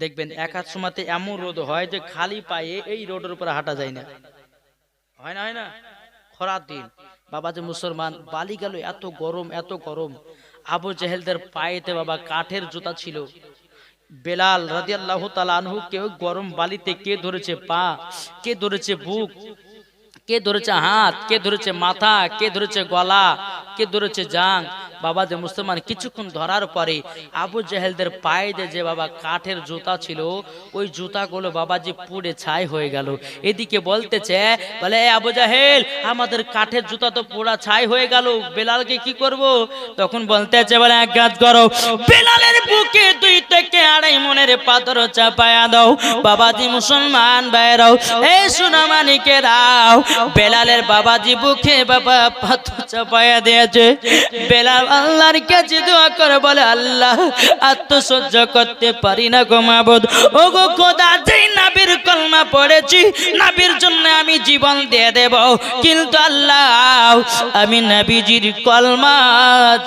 দেখবেন এক হাত সময়তে এমন রোদ হয় যে খালি পায়ে এই রোডের উপর হাঁটা যায় না, হয় না? হয় না? খরার দিন বাবা যে মুসলমান বালি গেল, এত গরম এত গরম। আবু জেহেলদের পায়েতে বাবা কাঠের জুতা ছিল। বেলাল রাদিয়াল্লাহু তাআলা আনহু কেউ গরম বালিতে কে ধরেছে পা, কে ধরেছে বুক, কে ধরেছে হাত, কে ধরেছে মাথা, কে ধরেছে গলা, কে ধরেছে জাং। বাবা যে মুসলমান কিছুক্ষণ ধরার পরে আবু জেহেলদের পায়ে যে বাবা কাঠের জুতা ছিল, ওই জুতাগুলো বাবাজি পুড়ে ছাই হয়ে গেল। এদিকে বলতেছে, বলে আবু জাহেল আমাদের কাঠের জুতা তো পোড়া ছাই হয়ে গেল, বেলালকে কি করব? তখন বলতেছে, বলে এক কাজ করো, বেলালের বুকে 2 থেকে 2.5 মনের পাথর চাপায়া দাও। বাবাজি মুসলমান ভাইরাও, এই সোনামানিকেরাও, বেলালের বাবাজি বুকে বাবা পাথর চাপায়া দিয়েছে। বেলাল আল্লাহর কাছে দোয়া করে বলে, আল্লাহ আত্মসহ্য করতে পারি না গো মাবুদ, ও গো খোদা, যেই নবীর কলমা পড়েছি নবীর জন্য আমি জীবন দিয়ে দেব, কিন্তু আল্লাহ আমি নবীজির কলমা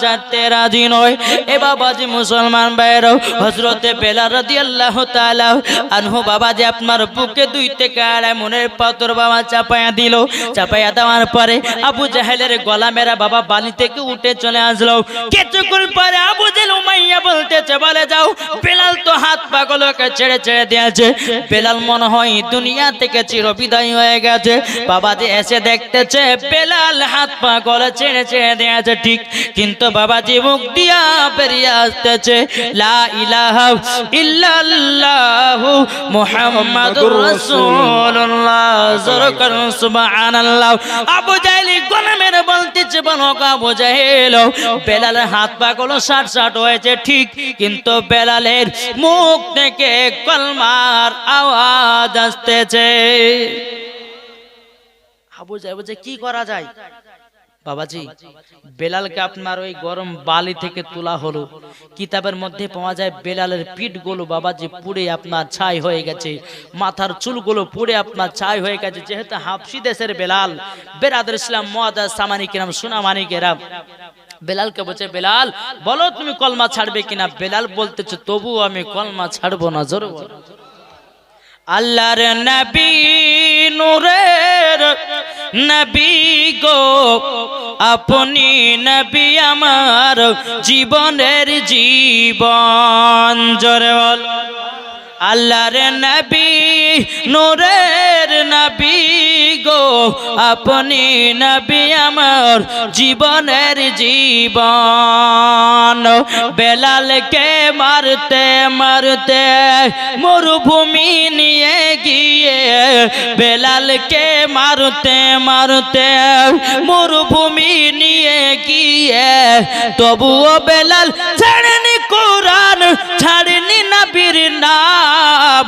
ছাড়তে রাজি নই। এ বাবাজি মুসলমান ভাইরাও, হযরতে বেলাল রাদিয়াল্লাহু তাআলা আনহু বাবাজি আপনার বুকে 2 থেকে 2.5 মনের পাথর বাবা চাপায়া দিল। চাপায়া দেওয়ার পরে আবু জাহেলের গলা মেরা বাবা বালি থেকে উঠে চলে আসলো। কিছুক্ষণ পরে আবু জেহেল উমাইয়া বলতেছে, বলে যাও, বেলাল তো হাত পা গুলোকে ছেড়ে ছেড়ে দিয়েছে, বেলাল মনে হয় দুনিয়া থেকে চিরবিদায় হয়ে গেছে। বাবাজি এসে দেখতেছে বেলাল হাত পা গুলো ছেড়ে ছেড়ে দিয়েছে ঠিক, কিন্তু বাবাজি মুখ দিয়া বেরিয়ে আসতেছে, লা ইলাহা ইল্লাল্লাহু মুহাম্মাদুর রাসূলুল্লাহ, জোরকার সুবহানাল্লাহ। আবু জাহেল গলা মেরে বলতেছে, বলো আবু জাহেল, বেলালের হাত পা গুলো ষাট ষাট হয়েছে ঠিক, কিন্তু বেলালের মুখ থেকে কলমার আওয়াজ আসতেছে। আবু জাহেল বলছে, কি করা যায়? বাবাজি বেলালকে আপনার ওই গরম বালি থেকে তোলা হলো। কিতাবের মধ্যে পাওয়া যায় বেলালের পিঠ গুলো বাবাজি পুড়ে আপনার ছাই হয়ে গেছে, মাথার চুলগুলো পুড়ে আপনার ছাই হয়ে গেছে। যেহেতু হাবশি দেশের বেলাল, বেরাদর ইসলাম মুআজ্জাজ সামানি কিরাম সোনামানি কিরাম বেলালকে বলছে, বেলাল বলো তুমি কলমা ছাড়বে কিনা? বেলাল বলতেছে, তবু আমি কলমা ছাড়বো না। জোরে বলো। আল্লাহর নবী নূরের নবী গো, আপনি নবী আমার জীবনের জীবন। জোরে বল। আল্লাহর নবী নূরের নবী গো, আপনি নবী আমার জীবনের জীবন। বেলালকে মারতে মারতে মরুভূমি নিয়ে গিয়ে, বেলালকে মারতে মারতে মরুভূমি নিয়ে গিয়ে, তবুও বেলাল ছাড়েনি কোরআন, ছাড়েনি নবীর নাম।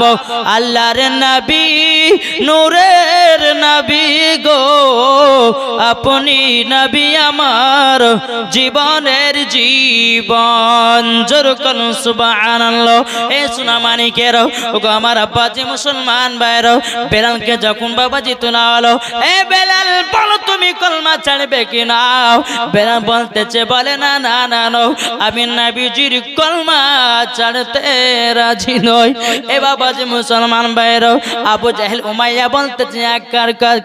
আল্লাহর নবী নূরের নবী গো, আপনি নবী আমার জীবনের জীবন। জোরে বলুন সুবহানাল্লাহ। এ সোনামানিকেরাও, ওগো আমার আব্বাজি মুসলমান ভাইরাও, বেলালকে যখন বাবাজি তোলা হলো, এ বেলাল বলো তুমি কলমা ছাড়বে কিনা? বেলাল বলতেছে, বলে না না না, আমি নবীজির কলমা ছাড়তে রাজি নই। এ বাবাজি মুসলমান ভাইরাও, আবু জাহেল উমাইয়া বলতেছে, এক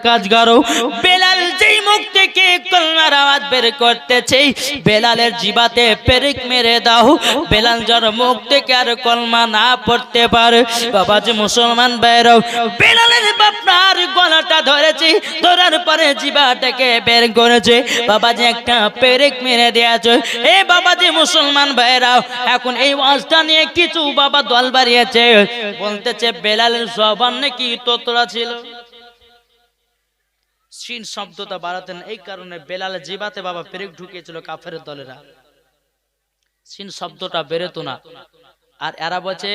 কাজ করো, বেলাল যেই মুখ থেকে কলমার আওয়াজ বের করতেছে, বেলালের জিবাতে পেরেক মেরে দাও। বেলাল যার মুখ থেকে আর কলমা না পড়তে পারে। বাবাজি মুসলমান ভাইরাও, বেলালের বাপনার গলাটা ধরেছে, ধরার পরে জিবাটাকে বের করেছে। বাবাজি একটা পেরেক মেরে দিয়েছে। এ বাবাজি মুসলমান ভাইরাও, এখন এই ওয়াজটা নিয়ে কিছু বাবা দল বাড়িয়েছে, বলতেছে বেলালের জবান নাকি তোতরা ছিল। সিন শব্দটা বাড়াতেন, এই কারণে বেলালের জিবাতে বাবা পেরেক ঢুকিয়েছিল কাফেরের দলেরা, সিন শব্দটা বেরোতো না। আর এরা বলছে,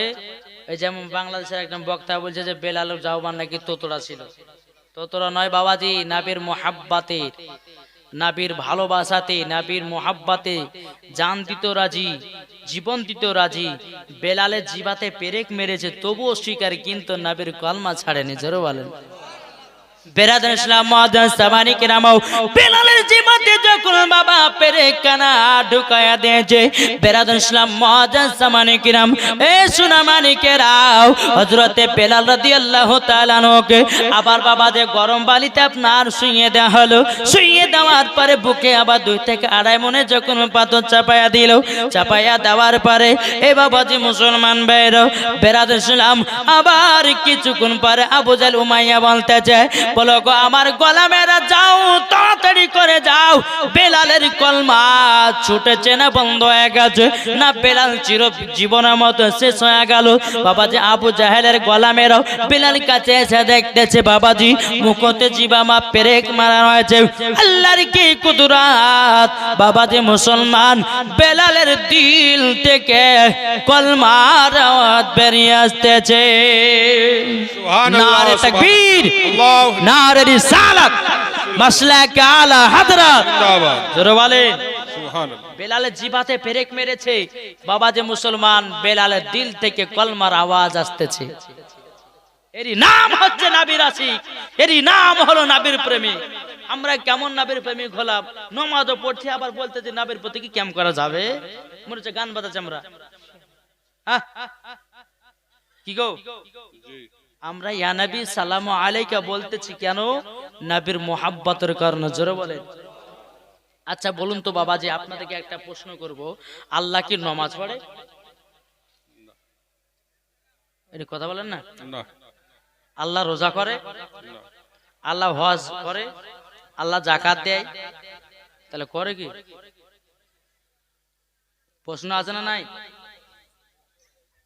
এই যেমন বাংলাদেশের একজন বক্তা বলছে যে বেলালের জবান নাকি তোতরা ছিল। তোতরা নয় বাবাজি, নবীর মুহাব্বতে, নবীর ভালোবাসাতে, নবীর মুহাব্বতে জান দিতে রাজি, জীবন দিতে রাজি। বেলালের জিবাতে পেরেক মেরেছে, তবুও স্বীকার, কিন্তু নবীর কলমা ছাড়েনি। জোরে বলেন। বেরাদার ইসলাম মুআজ্জিন সামানি কিরামও বেলালের জীবনে যখন বাবা পেরেকখানা ঢুকায়া দিয়েছে বেরাদার ইসলাম মুআজ্জিন সামানি কিরাম এ সোনা মানিকেরাও হযরতে বেলাল রাদিয়াল্লাহু তাআলা আনহুকে আবার বাবা যে গরম বালিতে আপনার শুইয়ে দেওয়া হলো শুইয়ে দেওয়ার পরে বুকে আবার 2 থেকে 2.5 মনে যখন পাথর চাপায়া দিল চাপায়া দেওয়ার পরে এ বাবাজি মুসলমান ভাইরা বেরাদার ইসলাম আবার কিছুক্ষণ পরে আবু জাহল উমাইয়া বলতেছে বলো গো আমার গোলামেরা যাও তাড়াতাড়ি করে যাও বেলালের কলমা ছুটেছে না বন্ধ হয়ে গেছে না বেলাল চির জীবনের মতো শেষ হয়ে গেল বাবাজি আবু জাহেলের গোলামেরা বেলাল কাছে এসে দেখতেছে বাবাজি মুখতে জিবামা পেরেক মারা হয়েছে আল্লাহর কি কুদরত বাবাজি মুসলমান বেলালের দিল থেকে কলমার আওয়াজ বেরিয়ে আসতেছে নারে তাকবীর নারে রিসালাত মাসলাক আলা হযরত জোরে বলেন সুবহানাল্লাহ বেলালের জিবাতে পেরেক মেরেছে বাবাজি মুসলমান বেলালের দিল থেকে কলমার আওয়াজ আসতেছে এরই নাম হচ্ছে নবীর আশিক এরই নাম হলো নবীর প্রেমিক আমরা কেমন নবীর প্রেমিক হলাম নামাজও পড়ছি আবার বলতে যে নবীর প্রতি কি কেমন করা যাবে মনে হচ্ছে গান বাজাচ্ছি আমরা কি গো আমরা ইয়া নবী সালামু আলাইকা বলতেছি কেন নবীর মোহাব্বতের কারণে জোরে বলেন আচ্ছা বলুন তো বাবাজি আপনাদেরকে একটা প্রশ্ন করব আল্লাহ কি নামাজ পড়ে এর কথা বলেন না না আল্লাহ রোজা করে না আল্লাহ হজ করে আল্লাহ যাকাত দেয় তাহলে করে কি প্রশ্ন আছে না নাই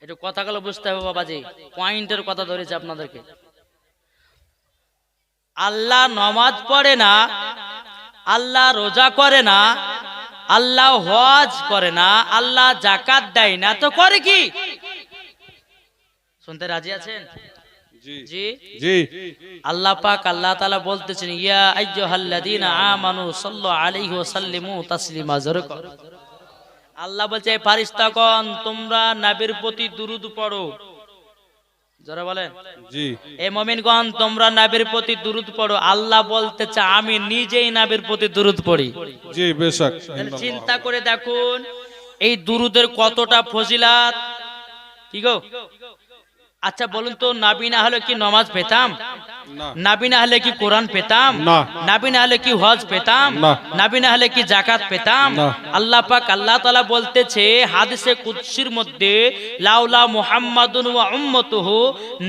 একটু কথাগুলো বুঝতে হবে বাবাজি পয়েন্টের কথা ধরেছে আপনাদেরকে আল্লাহ নামাজ পড়ে না আল্লাহ রোজা করে না আল্লাহ হজ করে না আল্লাহ যাকাত দেয় না তো করে কি শুনতে রাজি আছেন জি জি আল্লাহ পাক আল্লাহ তাআলা বলতেছেন ইয়া আইয়ুহাল্লাযীনা আমানু সাল্লু আলাইহি ওয়া সাল্লিমু তাসলিমা জোরে আল্লাহ বলছে ফেরেশতাগণ তোমরা নবীর প্রতি দুরূদ পড়ো জোরে বলেন জি এ মুমিনগণ তোমরা নবীর প্রতি দুরূদ পড়ো আল্লাহ বলতেছে আমি নিজেই নবীর প্রতি দুরূদ পড়ি জি বেশক চিন্তা করে দেখুন এই দুরূদের কতটা ফজিলত কি গো আচ্ছা বলুন তো নবী না হলে কি নামাজ পেতাম না নবী না হলে কি কোরআন পেতাম না নবী না হলে কি হজ পেতাম না নবী না হলে কি যাকাত পেতাম না আল্লাহ পাক আল্লাহ তাআলা বলতেছে হাদিসে কুদসির মধ্যে লাউলা মুহাম্মাদুন ওয়া উম্মতুহু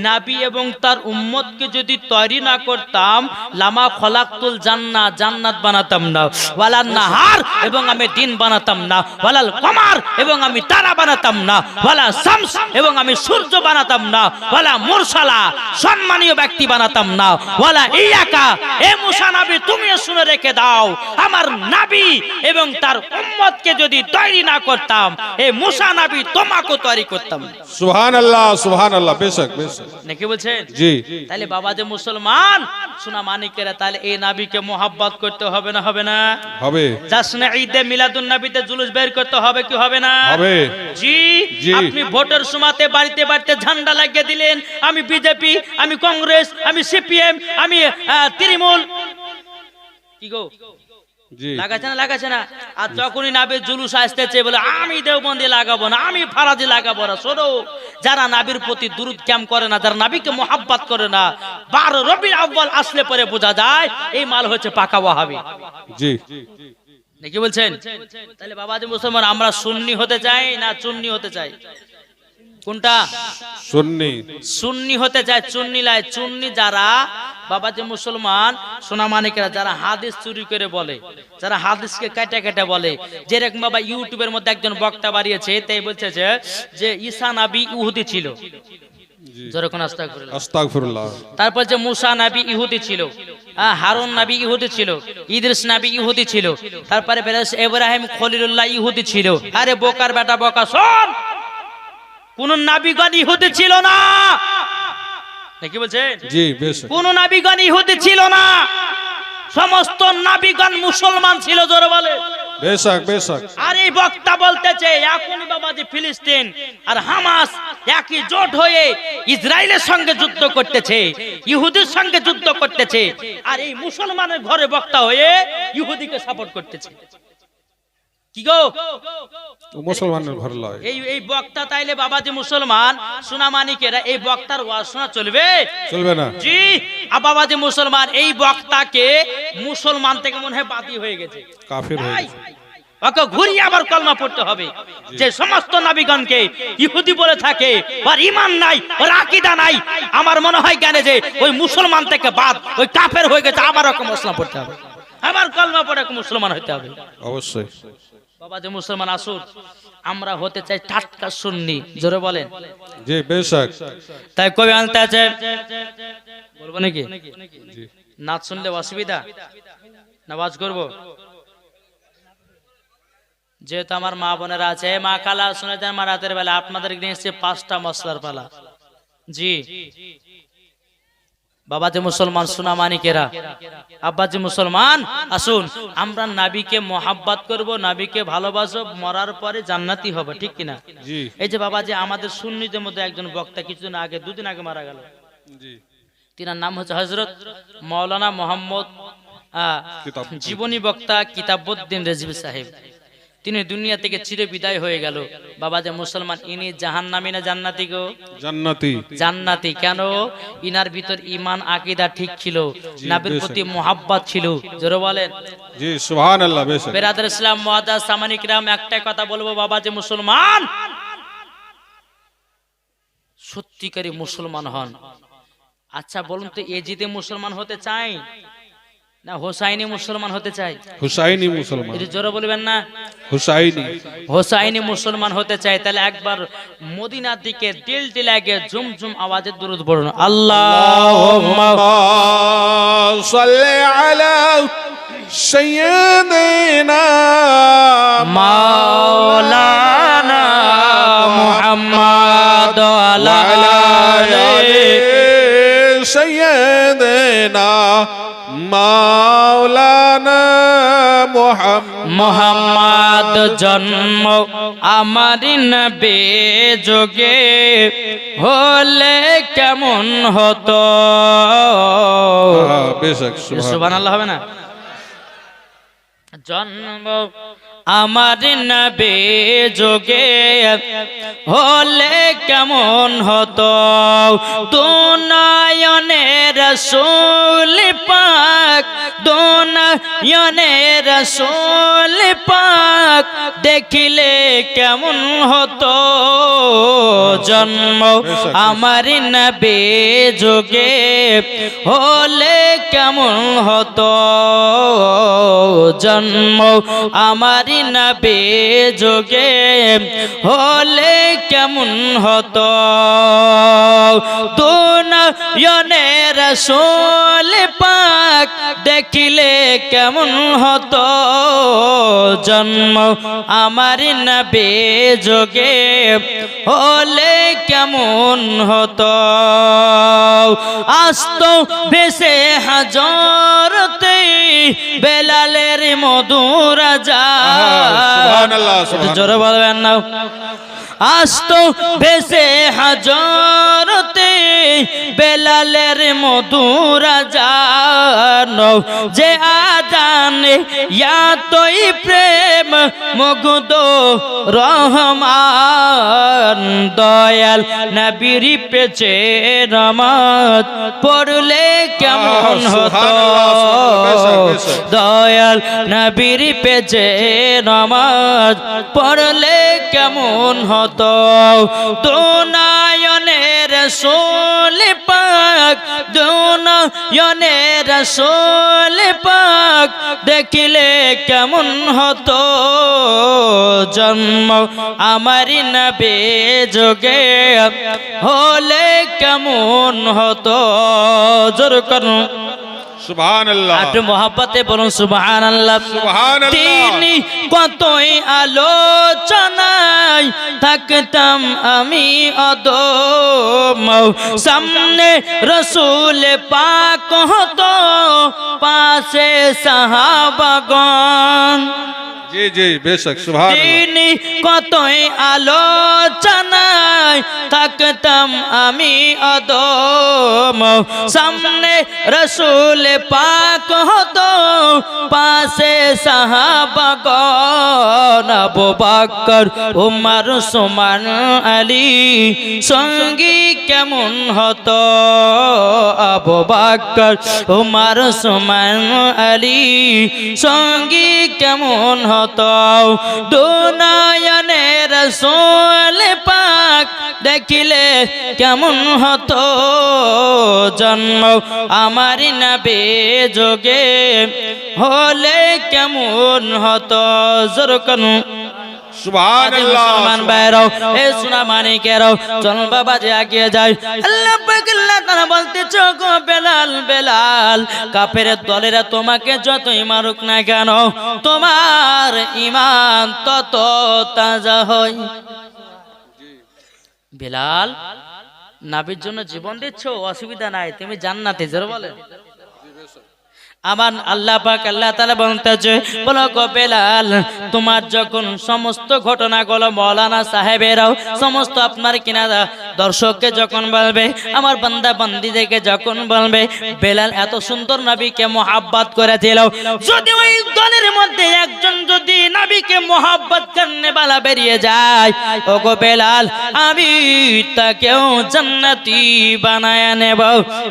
নবী এবং তার উম্মতকে যদি তৈরি না করতাম লামা খলাকতুল জান্নাহ জান্নাত বানাতাম না ওয়ালান নাহার এবং আমি দিন বানাতাম না ওয়ালাল কমার এবং আমি তারা বানাতাম না ওয়ালা শামস এবং আমি সূর্য বানাতাম না ওয়ালা মুরসালা সম্মানীয় ব্যক্তি বানাতাম না ওয়ালা ইয়াকা এ মুসা নবী তুমিও শুনে রেখে দাও আমার নবী এবং তার উম্মতকে যদি তৈরি না করতাম এ মুসা নবী তোমাকে তৈরি করতাম সুবহানাল্লাহ সুবহানাল্লাহ বেশক বেশক নাকি বলছেন জি তাহলে বাবা যে মুসলমান সোনা মানিকেরা তাহলে এই নবীকে মোহাব্বত করতে হবে না হবে না হবে জাসনে ঈদে মিলাদুন নবীতে জুলুস বের করতে হবে কি হবে না হবে জি আপনি ভোটের সময়তে বাড়িতে বাড়িতে ঝান্ডা লাগিয়ে দিলেন আমি বিজেপি আমি কংগ্রেস আমি সিপিএম আমি তৃণমূল কি গো লাগাচ্ছে না আর যখনই নবীর জুলুস আসতেছে বলে আমি দেওবন্দি লাগাবো না আমি ফারাজি লাগাবো না শোনো যারা নবীর প্রতি দুরূদ ক্যাম করে না যারা নবীকে মোহাব্বত করে না 12 রবিউল আউয়াল আসলে পরে বোঝা যায় এই মাল হচ্ছে পাকা ওয়াহাবি জি নাকি বলছেন তাহলে বাবাজি মুসলমান আমরা সুন্নি হতে চাই না চুন্নি হতে চাই কোনটা সুন্নি সুন্নি হতে চায় চুন্নি লাই চুন্নি যারা বাবাজি মুসলমান সোনা মানিকেরা যারা হাদিস চুরি করে বলে যারা হাদিসকে কাটা কাটা বলে যেরকম বাবা ইউটিউবের মধ্যে একজন বক্তা বাড়িয়েছে তাই বলছে যে ঈসা নবী ইহুদি ছিল যেরকম আস্তাগফিরুল্লাহ তারপর যে মুসা নবী ইহুদি ছিল হারুন নবী ইহুদি ছিল ইদ্রিস নবী ইহুদি ছিল তারপরে ইব্রাহিম খলিলুল্লাহ ইহুদি ছিল আরে বোকার বেটা বোকা শোন কোন নবীগণ ইহুদি ছিল না নাকি বলছেন জি বেশ কোন নবীগণ ইহুদি ছিল না সমস্ত নবীগণ মুসলমান ছিল জোরে বলে বেশক বেশক আর এই বক্তা বলতেছে এখনই বাবাজি ফিলিস্তিন আর হামাস একই জোট হয়ে ইসরায়েলের সঙ্গে যুদ্ধ করতেছে, ইহুদির সঙ্গে যুদ্ধ করতেছে, আর এই মুসলমানের ঘরে বক্তা হয়ে ইহুদিকে সাপোর্ট করতেছে। কি গো, মুসলমানের ঘর লয়। এই বক্তা তাইলে বাবাজি মুসলমান সোনামানিকেরা এই বক্তার ওয়াজ শোনা চলবে? চলবে না। জি। আর বাবাজি মুসলমান এই বক্তাকে মুসলমান থেকে মনে হয় বাদী হয়ে গেছে, কাফির হয়ে গেছে। ওকে ঘুরিয়ে আবার কলমা পড়তে হবে। যে সমস্ত নবীগণকে ইহুদি বলে থাকে, ওর ঈমান নাই, ওর আকীদা নাই, আমার মনে হয় জ্ঞানে যে ওই মুসলমান থেকে বাদ, ওই কাফের হয়ে গেছে, আবার ওকে মুসলমান পড়তে হবে, আবার কলমা পড়ে মুসলমান হতে হবে। অবশ্যই বাবা যে মুসলমান আসুন, আমরা হতে চাই টাটকা সুন্নি, জোরে বলেন। জি বেশক। তাই কবি আনতে আছে, বলবো নাকি? জি। নাচ শুনলে অসুবিধা না, ওয়াজ করবো? যেহেতু আমার মা বোনেরা আছে, মা কালা শুনে দেন মা রাতের বেলা আপনাদের নিয়ে এসছে 5টা মশলার পালা। জি বাবাজি মুসলমান সোনামানিকেরা, আব্বাজি মুসলমান আসুন, আমরা নাবিকে মোহাব্বত করব, নাবিকে ভালোবাসব, মরার পরে জান্নাতি হবে, ঠিক কিনা? জি। এই যে বাবাজি আমাদের সুন্নিদের মধ্যে একজন বক্তা কিছুদিন আগে, 2 দিন আগে মারা গেল। জি। তিনার নাম হচ্ছে হযরত মাওলানা মোহাম্মদ জীবনী বক্তা কিতাবউদ্দিন রেজভী সাহেব। তিনি দুনিয়া থেকে চির বিদায় হয়ে গেল। বাবা যে মুসলমান, ইনি জাহান্নামী না জান্নাতি গো? জান্নাতি। জান্নাতি। কেন? ইনার ভিতর ঈমান আকীদা ঠিক ছিল, নবীর প্রতি মুহাব্বত ছিল, জোরে বলেন। জি সুবহানাল্লাহ। বেশক। বেরাদার ইসলাম মুআদ্দাস সামানী কিরাম, একটাই কথা বলবো, বাবা যে মুসলমান সত্যিকারী মুসলমান হন। আচ্ছা বলুন তো, এজিদে মুসলমান হতে চাই না হোসাইনি মুসলমান হতে চাই? হুসাইনি মুসলমান। এটা জোরে বলবেন না? হুসাইনি। হোসাইনি মুসলমান হতে চাই, তাহলে একবার মদিনার দিকে দিল দিলাগে ঝুমঝুম আওয়াজে দুরূদ পড়ুন। আল্লাহুম্মা সাল্লি আলা সাইয়্যিদিনা মাওলানা মুহাম্মদ ওয়া আলা সাইয়্যিদিনা মাওলানা মুহাম্মদ। জন্ম আমার নবী যোগে হলে কেমন হতো? বেশক। সুবহানাল্লাহ হবে না? জন্ম আমার নবী যোগে হলে কেমন হতো? দুনয়নের রাসূল পাক, দুনয়নের রাসূল পাক দেখিলে কেমন হতো? জন্ম আমার নবী যোগে হলে কেমন হতো? জন্ম আমার নবী যোগে হলে কেমন হতো? দুনয়নের রাসূল পাক দেখিলে কেমন হতো? জন্ম আমার নবী যোগে হলে কেমন হতো? আস্ত ভেসে হাজরতে বেলালের মধুর আযান, জোরে বলবেন না? আস্ত ভেসে হাজরতে বেলালের মধুর আযান, যে আযানে ইয়াতই প্রেম মুগ্ধ রহমান। দয়াল নবীর পেছে নামাজ পড়লে কেমন হতো? দয়াল নবীর পেছে নামাজ পড়লে কেমন হতো? দুনয়নের রাসূল পাক, দুনয়নের রাসূল পাক দেখিলে কেমন হতো? জন্ম আমার নবী যোগে হলে কেমন হতো? জোর করুন সুবহানাল্লাহ। একটু মহব্বতে বলুন সুবহানাল্লাহ। সুবহানাল্লাহ। তিনি কতই আলোচনায় থাকতাম আমি অদম, সামনে রাসূল পাক হতো, পাশে সাহাবাগণ। জি জি বেশক। সুবহানাল্লাহ। তিনি কতই আলোচনায় থাকতাম আমি অদম, সামনে রসুল পাক হতো, পাশে সাহাবাগণ, আবু বকর উমর ওসমান আলী, সঙ্গী কেমন হতো, আবু বকর উমর ওসমান আলী, সঙ্গী কেমন হতো, দুনয়নে রসুল পাক দেখিলে কেমন হতো, জন্ম আমার নবী যোগে হলে কেমন হতো। জোরকন সুবহানাল্লাহ। মুসলমান ভাইরাও, এ সোনা মানিকেরাও, চল বাবা যে এগিয়ে যায়। আল্লাহ পাক আল্লাহ তাআলা বলতেছে, গো বেলাল, বেলাল, কাফেরের দলেরা তোমাকে যতই মারুক না কেন, তোমার ঈমান তত তাজা হয়। বেলাল, নবীর জন্য জীবন দিচ্ছ, অসুবিধা নাই, তুমি জান্নাতে যাও। বলেন আমার আল্লাহ পাক আল্লাহ তাআলা বলতেছে, বলো গো বেলাল, তোমার যখন সমস্ত ঘটনাগুলো মাওলানা সাহেবেরাও সমস্ত আপনার কিনা দর্শককে যখন বলবে, আমার বান্দা বান্দীদেরকে যখন বলবে, বেলাল এত সুন্দর নবীকে মহব্বত করেছিল, যদি ওই দলের মধ্যে একজন যদি নবীকে মহব্বত করনে वाला বেরিয়ে যায়, ও গো বেলাল, আমি তাকেও জান্নাতি বানায়া নেব।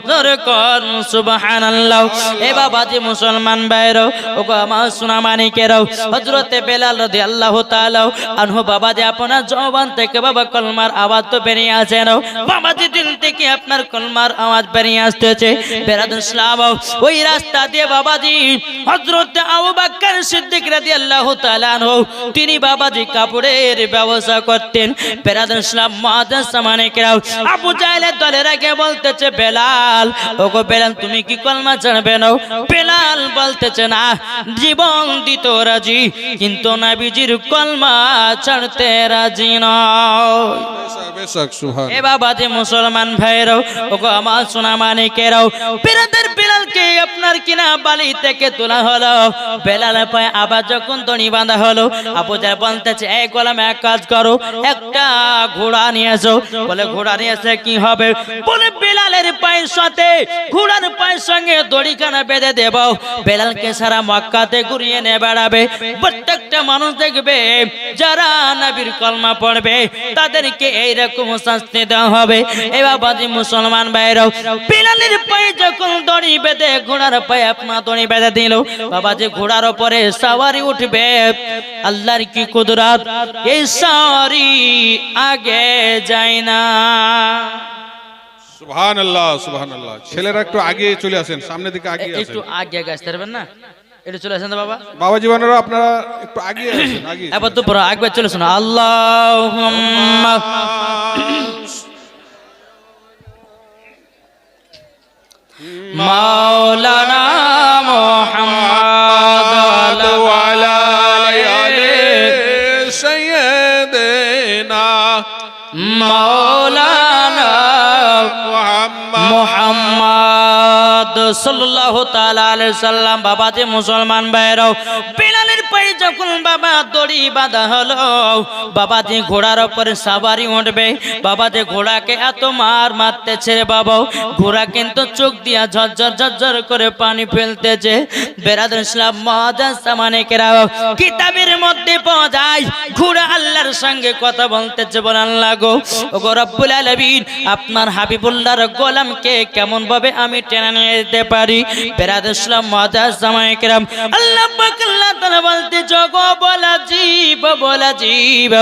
জোরে কর সুবহানাল্লাহ। এ বাবা বাজে মুসলমান ভাইরো, ওগো আমার সোনা মানিকেরাও, হযরতে বেলাল রাদিয়াল্লাহু তাআলা আনহু বাবাজি আপনার জবান থেকে বাবা কলমার আওয়াজ তো বেরিয়ে আসে না, বাবাজি দিল থেকে আপনার কলমার আওয়াজ বেরিয়ে আসতেছে। বেরাদুল ইসলাম, ওই রাস্তা দিয়ে বাবাজি হযরতে আবু বকর সিদ্দিক রাদিয়াল্লাহু তাআলা আনহু তিনি বাবাজি কাপড়ের ব্যবসা করতেন। বেরাদুল ইসলাম মুআজ্জাজ মানিকেরাও, আবু জাহেলের দলের আগে বলতেছে, বেলাল, ওগো বেলাল, তুমি কি কলমা ছাড়বে না? বেলাল বলতেছে, না, জীবন দিতে রাজি, কিন্তু নবীজির কলমা ছাড়তে রাজি নয়। বেশক সুবহান। এ বাবা যে মুসলমান ভাইরাও, ওগো আমার সোনা মানিকেরাও, বেলালকে আপনার কিনা বালি থেকে তোলা হলো, বেলাল পায়ে আবার যখন দড়ি বাঁধা হলো, আবু জাহেল বলতেছে, এই গোলাম এক কাজ করো, একটা ঘোড়া নিয়ে এসো। বলে ঘোড়া নিয়ে এসে কি হবে? বলে বেলালের পায়ের সাথে ঘোড়ার পায়ের সঙ্গে দড়িখানা বেঁধে দেব, বেলালকে সারা মক্কাতে ঘুরিয়ে নিয়ে বেড়াবে। প্রত্যেকটা মানুষ দেখবে যারা নবীর কলমা পড়বে তাদেরকে এইরকম শাস্তি দেওয়া হবে। এবার বাজি মুসলমান ভাইরাও, বেলালের পায়ে যখন দড়ি বেঁধে ঘোড়ার পায়ে আপনার দড়ি বেঁধে দিল, বাবা যে ঘোড়ার উপরে সওয়ারি উঠবে, আল্লাহর কি কুদরত, এই সওয়ারি আগে যায় না। সুবহানাল্লাহ, সুবহানাল্লাহ। ছেলেরা একটু আগে চলে আসেন, সামনের দিকে আগে আসেন, একটু আগে আগে আসতে পারবেন না? একটু চলে আসেন তো বাবা। বাবা জীবনেরা আপনারা একটু আগে আসেন, আগে এবার তো পুরো একবার চলে শোনো, আল্লাহুম্মা মাওলানা মুহাম্মদ ওয়ালা আলি সাইয়্যিদিনা মাওলানা মুহাম্মদ সাল্লাল্লাহু তাআলা আলাইহি সাল্লাম। বাবা যে মুসলমান ভাইরাও, বেলালের পায়ে যখন বাবা দড়ি বাঁধা হলো, বাবা যে ঘোড়ার উপরে সওয়ারি উঠবে, বাবা যে ঘোড়াকে এত মার মারতেছে রে বাবা, ঘোড়া কিন্তু চোখ দিয়া ঝরঝর ঝরঝর করে পানি ফেলতেছে। বেরাদুল ইসলাম মুআজ্জাজ মানিকেরাও, কিতাবের মধ্যে পাওয়া যায় ঘোড়া আল্লাহর সঙ্গে কথা বলতেছে। বলেন আল্লাহ গো, ওগো রব্বুল আলামিন, আপনার হাবিবুল্লাহর গোলামকে কেমন ভাবে আমি টেনে নিয়ে যেতে পারি? বেরাদুল ইসলাম মুআজ্জাজ মানিকেরাম, আল্লাহ পাক আল্লাহ তাআলা বলতে, জগো বলা জীব,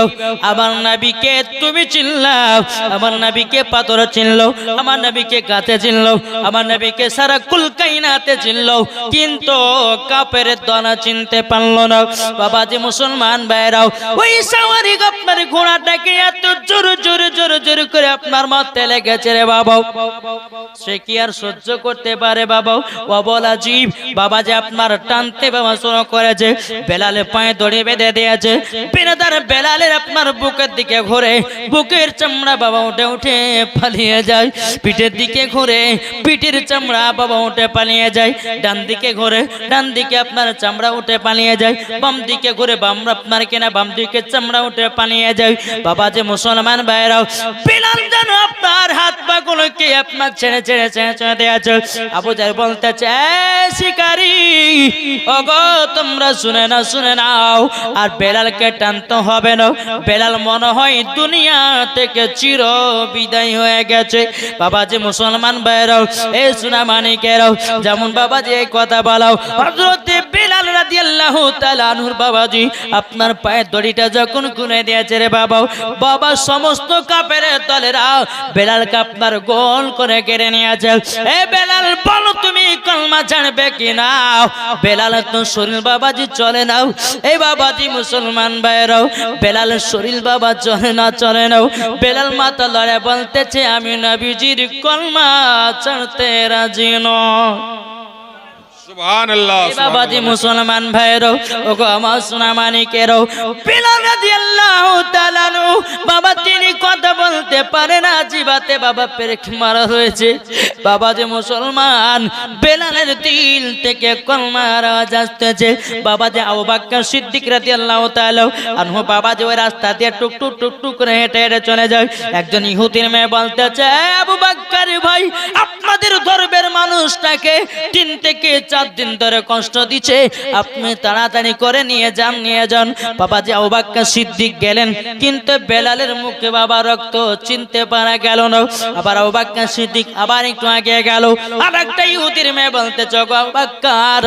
আমার নবীকে তুমি চিনলাও, আমার নবীকে পাথর চিনলো, আমার নবীকে গাছে চিনলো, আমার নবীকে সারা কুল কায়নাতে চিনলো, কিন্তু কাফেরের দলা চিনতে পারলো না। বাবা যে মুসলমান ভাইরাও, ওই সওয়ারি আপনার ঘোড়াটাকে এত জোর জোর জোর জোর করে আপনার মাথায় লেগেছে রে বাবা, সে কি আর সহ্য করতে পারে বাবা? ও বলা জীব, বাবা যে আপনার টানতে বাবা শুরু করেছে, বেলালের পায়ে দড়ি বেঁধে দিয়েছে, পেনাদার বেলালের আপনার বুকের দিকে ঘুরে, বুকের চামড়া বাবা উঠে উঠে পালিয়ে যায়, পিঠের দিকে ঘুরে, পিঠের চামড়া বাবা উঠে পালিয়ে যায়, ডান দিকে ঘুরে, ডান দিকে আপনার চামড়া উঠে পালিয়ে যায়, বাম দিকে ঘুরে, বাম আপনার কিনা বাম দিকে চামড়া উঠে পালিয়ে যায়। বাবা যে মুসলমান ভাইরাও, বেলাল যেন আপনার হাত পা গুলোকে আপনার ছেড়ে ছেড়ে ছেড়ে ছেড়ে দিয়েছে। আবু জাহেল বলতেছে, শিকারী ওগো তোমরা শুনে নাও, আর বেলালকে টানতে হবে না। বেলাল মনে হয় দুনিয়া থেকে চির বিদায় হয়ে গেছে। বাবাজি মুসলমান ভাইরাও, এই সুনামানিকেরাও, যেমন বাবাজি এই কথা বলাও, হযরত বেলাল রাদিয়াল্লাহু তাআলা আনহুর বাবাজি আপনার পায়ের দড়িটা যখন খুলে দিয়েছে রে বাবা, সমস্ত কাফেরের দলেরা বেলালকে আপনার গোল করে কেড়ে নিয়েছে। এ বেলাল বলো তুমি কলমা জানবে কিনা? বেলাল তো শরীর বাবাজি চলে নাও। এই বাবাজি মুসলমান ভাইরাও, বেলাল শরীর বাবা চলে নাও। বেলাল মাথা লড়ে বলতেছে, আমি নবীজির কলমা ছাড়তে রাজি নই। সুবহানাল্লাহ। বাবাজি মুসলমান ভাইরো, ওগো আমার সোনামানিকেরও, বেলাল রাদিয়াল্লাহু তাআলা আনহু বাবা তিনি কথা বলতে পারে না, জিবাতে বাবা পেরেক মারা হয়েছে। বাবাজি মুসলমান, বেলালের দিল থেকে কলমার আওয়াজ আসতেছে। বাবাজি আবু বকর সিদ্দিক রাদিয়াল্লাহু তাআলা আনহু বাবাজি ওই রাস্তা দিয়ে টুক টুক টুক টুক করে হেঁটে হেঁটে চলে যায়। একজন ইহুদির মেয়ে বলতেছে, আবু বকর ভাই, আপনাদের ধর্মের মানুষটাকে 3 থেকে 4 দিন ধরে কষ্ট দিচ্ছে, আপনি তাড়াতাড়ি করে নিয়ে যান। বাবাজি আবু বকর সিদ্দিক গেলেন, কিন্তু বেলালের মুখে বাবা রক্ত চিনতে পারা গেল না। আবার আবু বকর সিদ্দিক আবার একটু আগে গেল, আর একটা ইহুদির মেয়ে বলতেছে, আবু বকর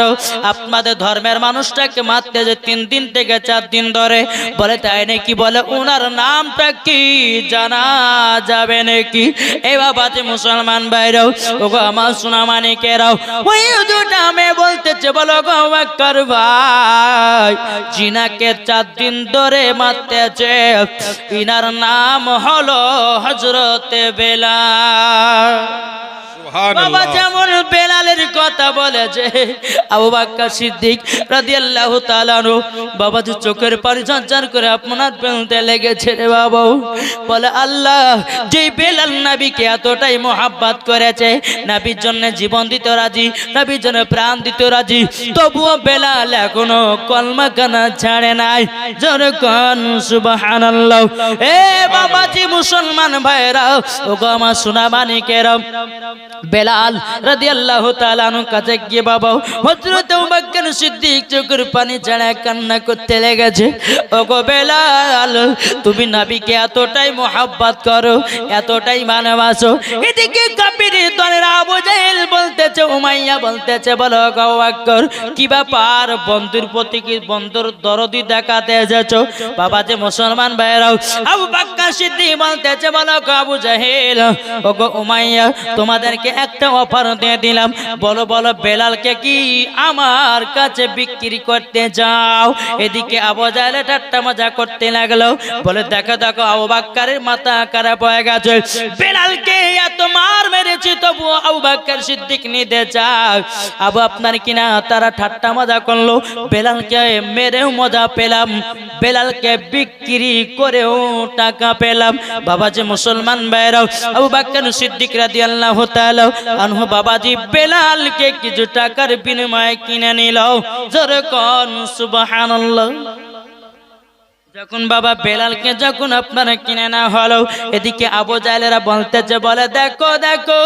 আপনাদের ধর্মের মানুষটাকে মারতে যে 3 দিন থেকে 4 দিন ধরে, বলে তাই নাকি? বলে ওনার নামটা কি জানা যাবে নাকি? এই বাবাজি মুসলমান ভাইরাও, ওগো আমার সোনামানিকেরাও, ওই দুটা মেয়ে বলতেছে, বলো গো আবু বকর ভাই, জিনাকে 4 দিন ধরে মারতেছে, ইনার নাম হলো হযরত বেলাল। বাবা যেমন বেলালের কথা বলেছে, আবু বকর সিদ্দিক রাদিয়াল্লাহু তাআলা আনহু বাবাজি চোখের পানি ঝরঝর করে আপনার ফেলতে লেগেছে রে বাবা। বলে আল্লাহ, যে বেলাল নবীকে এতটাই মোহাব্বত করেছে, নবীর জন্য জীবন দিতে রাজি, নবীর জন্য প্রাণ দিতে রাজি, তবুও বেলাল এখনো কলমা কানা ছাড়ে নাই। জোরে কোন সুবহানাল্লাহ। এ বাবাজি মুসলমান ভাইরা, ওগো আমার সোনামানিকেরা, বেলাল রাদিয়াল্লাহু তাআলা আনহু কাছে গিয়ে বাবা হযরত আবু বকর সিদ্দিক চোখের পানি ছেড়ে কান্না করতে লেগেছে। ওগো বেলাল, তুমি নবীকে এতটাই মোহাব্বত করো, এতটাই ভালোবাসো। এদিকে কাফির দলের আবু জাহেল বলতেছে, উমাইয়া বলতেছে, বলো গো আবু বকর, কি ব্যাপার? বন্ধুর প্রতি কি বন্ধুর দরদি দেখাতে এসেছো? বাবা যে মুসলমান ভাইরাও, আবু বকর সিদ্দিক বলতেছে, বলো গো আবু জাহেল, ওগো উমাইয়া, তোমাদেরকে একটা অফার দিয়ে দিলাম, বলো বেলালকে কি আমার কাছে বিক্রি করতে যাও? এদিকে আবু জাহেল ঠাট্টা মজা করতে লাগলো, বলে দেখো আবু বকরের মাথা খারাপ হয়ে গেছে, বেলালকে এত মার মেরেছি তবু আবু বকর সিদ্দিক নিতে চায়। আবু আপনার কিনা তারা ঠাট্টা মজা করলো, বেলালকে মেরেও মজা পেলাম, বেলালকে বিক্রি করেও টাকা পেলাম। বাবাজি মুসলমান ভাইরাও, আবু বকর সিদ্দিক রাদিয়াল্লাহু তাআলা আনহু বাবাজি বেলালকে কিছু টাকার বিনিময়ে কিনে নিল। জোরে কোন সুবহানাল্লাহ। যখন বাবা বেলালকে যখন আপনারা কিনে না হলো, এদিকে আবু জাহেলেরা বলতেছে, বলে দেখো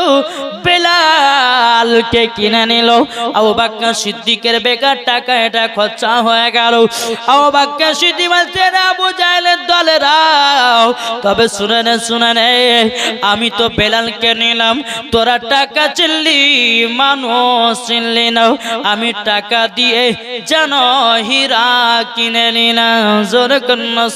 বেলালকে কিনে নিল আবু বকর সিদ্দিকের বেকার টাকা, এটা খরচা হয়ে গেল। আবু বকর সিদ্দিক বলছে, আবু জাহেলের দলেরা, তবে শুনে নে, আমি তো বেলালকে নিলাম, তোরা টাকা চিনলি, মানুষ চিনলি না, আমি টাকা দিয়ে যেন হীরা কিনে নিলাম। জোরে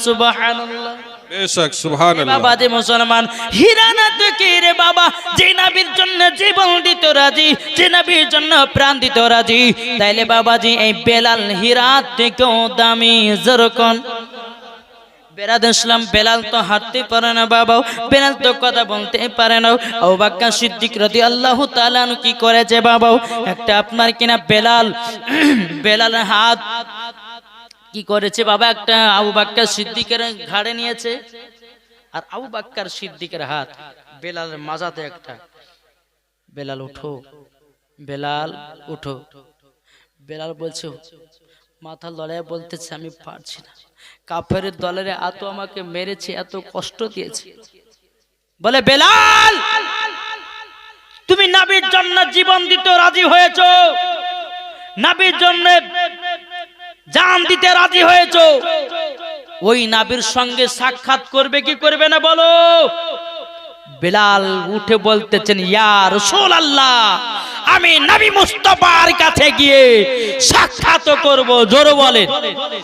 সুবহানাল্লাহ। বেশক সুবহানাল্লাহ। বাবা যে মুসলমান, হীরা না তো কি রে বাবা, যে নবীর জন্য জীবন দিতে রাজি, যে নবীর জন্য প্রাণ দিতে রাজি, তাইলে বাবাজি এই বেলাল হীরা থেকেও দামি। যেরকম বেলাল তো হাঁটতে পারে না বাবা, বেলাল তো কথা বলতে পারে না। আবু বকর সিদ্দিক রাদিয়াল্লাহু তাআলা আনহু কি করেছে বাবা, একটা আপনার কিনা বেলালের হাত কি করেছে বাবা, একটা আবু বকর সিদ্দিকের ঘাড়ে নিয়েছে, আর আবু বকর সিদ্দিকের হাত বেলালের মাজাতে একটা। বেলাল উঠো, বেলাল উঠো। বেলাল বলছে, মাথা লড়াই বলতেছে, আমি পারছি না, কাফেরের দলের এত আমাকে মেরেছে, এত কষ্ট দিয়েছে, বলে বেলাল তুমি নবীর জন্য জীবন দিতে রাজি হয়েছো, নবীর জন্য জান দিতে রাজি হয়েছো, ওই নবীর সঙ্গে সাক্ষাৎ করবে কি করবে না বলো? বেলাল উঠে বলতেছেন ইয়া রাসূলুল্লাহ আমি নবী মুস্তাফার কাছে গিয়ে সাক্ষাৎ করব। জোরে বলেন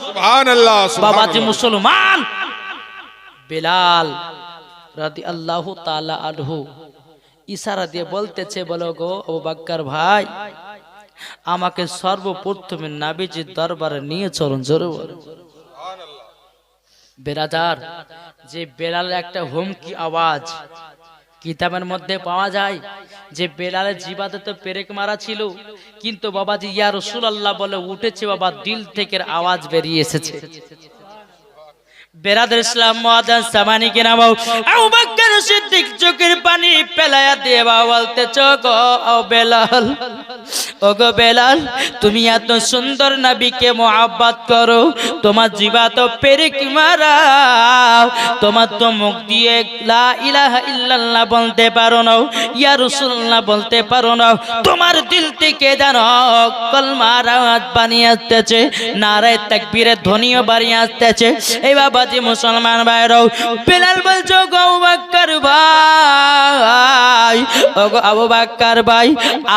সুবহানাল্লাহ। বাবাজি মুসলমান বেলাল রাদিয়াল্লাহু তাআলা আনহু ইশারা দিয়ে বলতেছে বলো গো আবু বকর ভাই আমাকে সর্বপ্রথমে নবীজির দরবারে নিয়ে চলুন। জোরে বলেন বেরাদার যে বেলালের একটা হুমকি আওয়াজ কিতাবের মধ্যে পাওয়া যায় যে বেলালের জিবাতে তো পেরেক মারা ছিল, কিন্তু বাবাজি ইয়া রাসূলুল্লাহ বলে উঠেছে বাবা দিল থেকে আওয়াজ বেরিয়ে এসেছে। বেরাদার ইসলাম মুআজ্জাজ সামানি কে নামাও আবু বকর সিদ্দিক চোখের পানি পেলায়া দিয়ে বলতেছ গো ও বেলাল, ও গো বেলাল তুমি এত সুন্দর নবীকে মোহাব্বত করো, তোমার জিবা তো পেরেক মারা, তোমার তো মুখ দিয়ে লা ইলাহা ইল্লাল্লাহ বলতে পারো না, ইয়া রাসূলুল্লাহ বলতে পারো না, তোমার দিল থেকে জানো কলমার আওয়াজ বানিয়ে আসতেছে, নারায়ে তাকবীরের ধ্বনিও বাড়িয়ে আসতেছে। এই বাবাজি মুসলমান ভাইরাও বেলাল বলছো গো আবু বকর ভাই, ও গো আবু বকর ভাই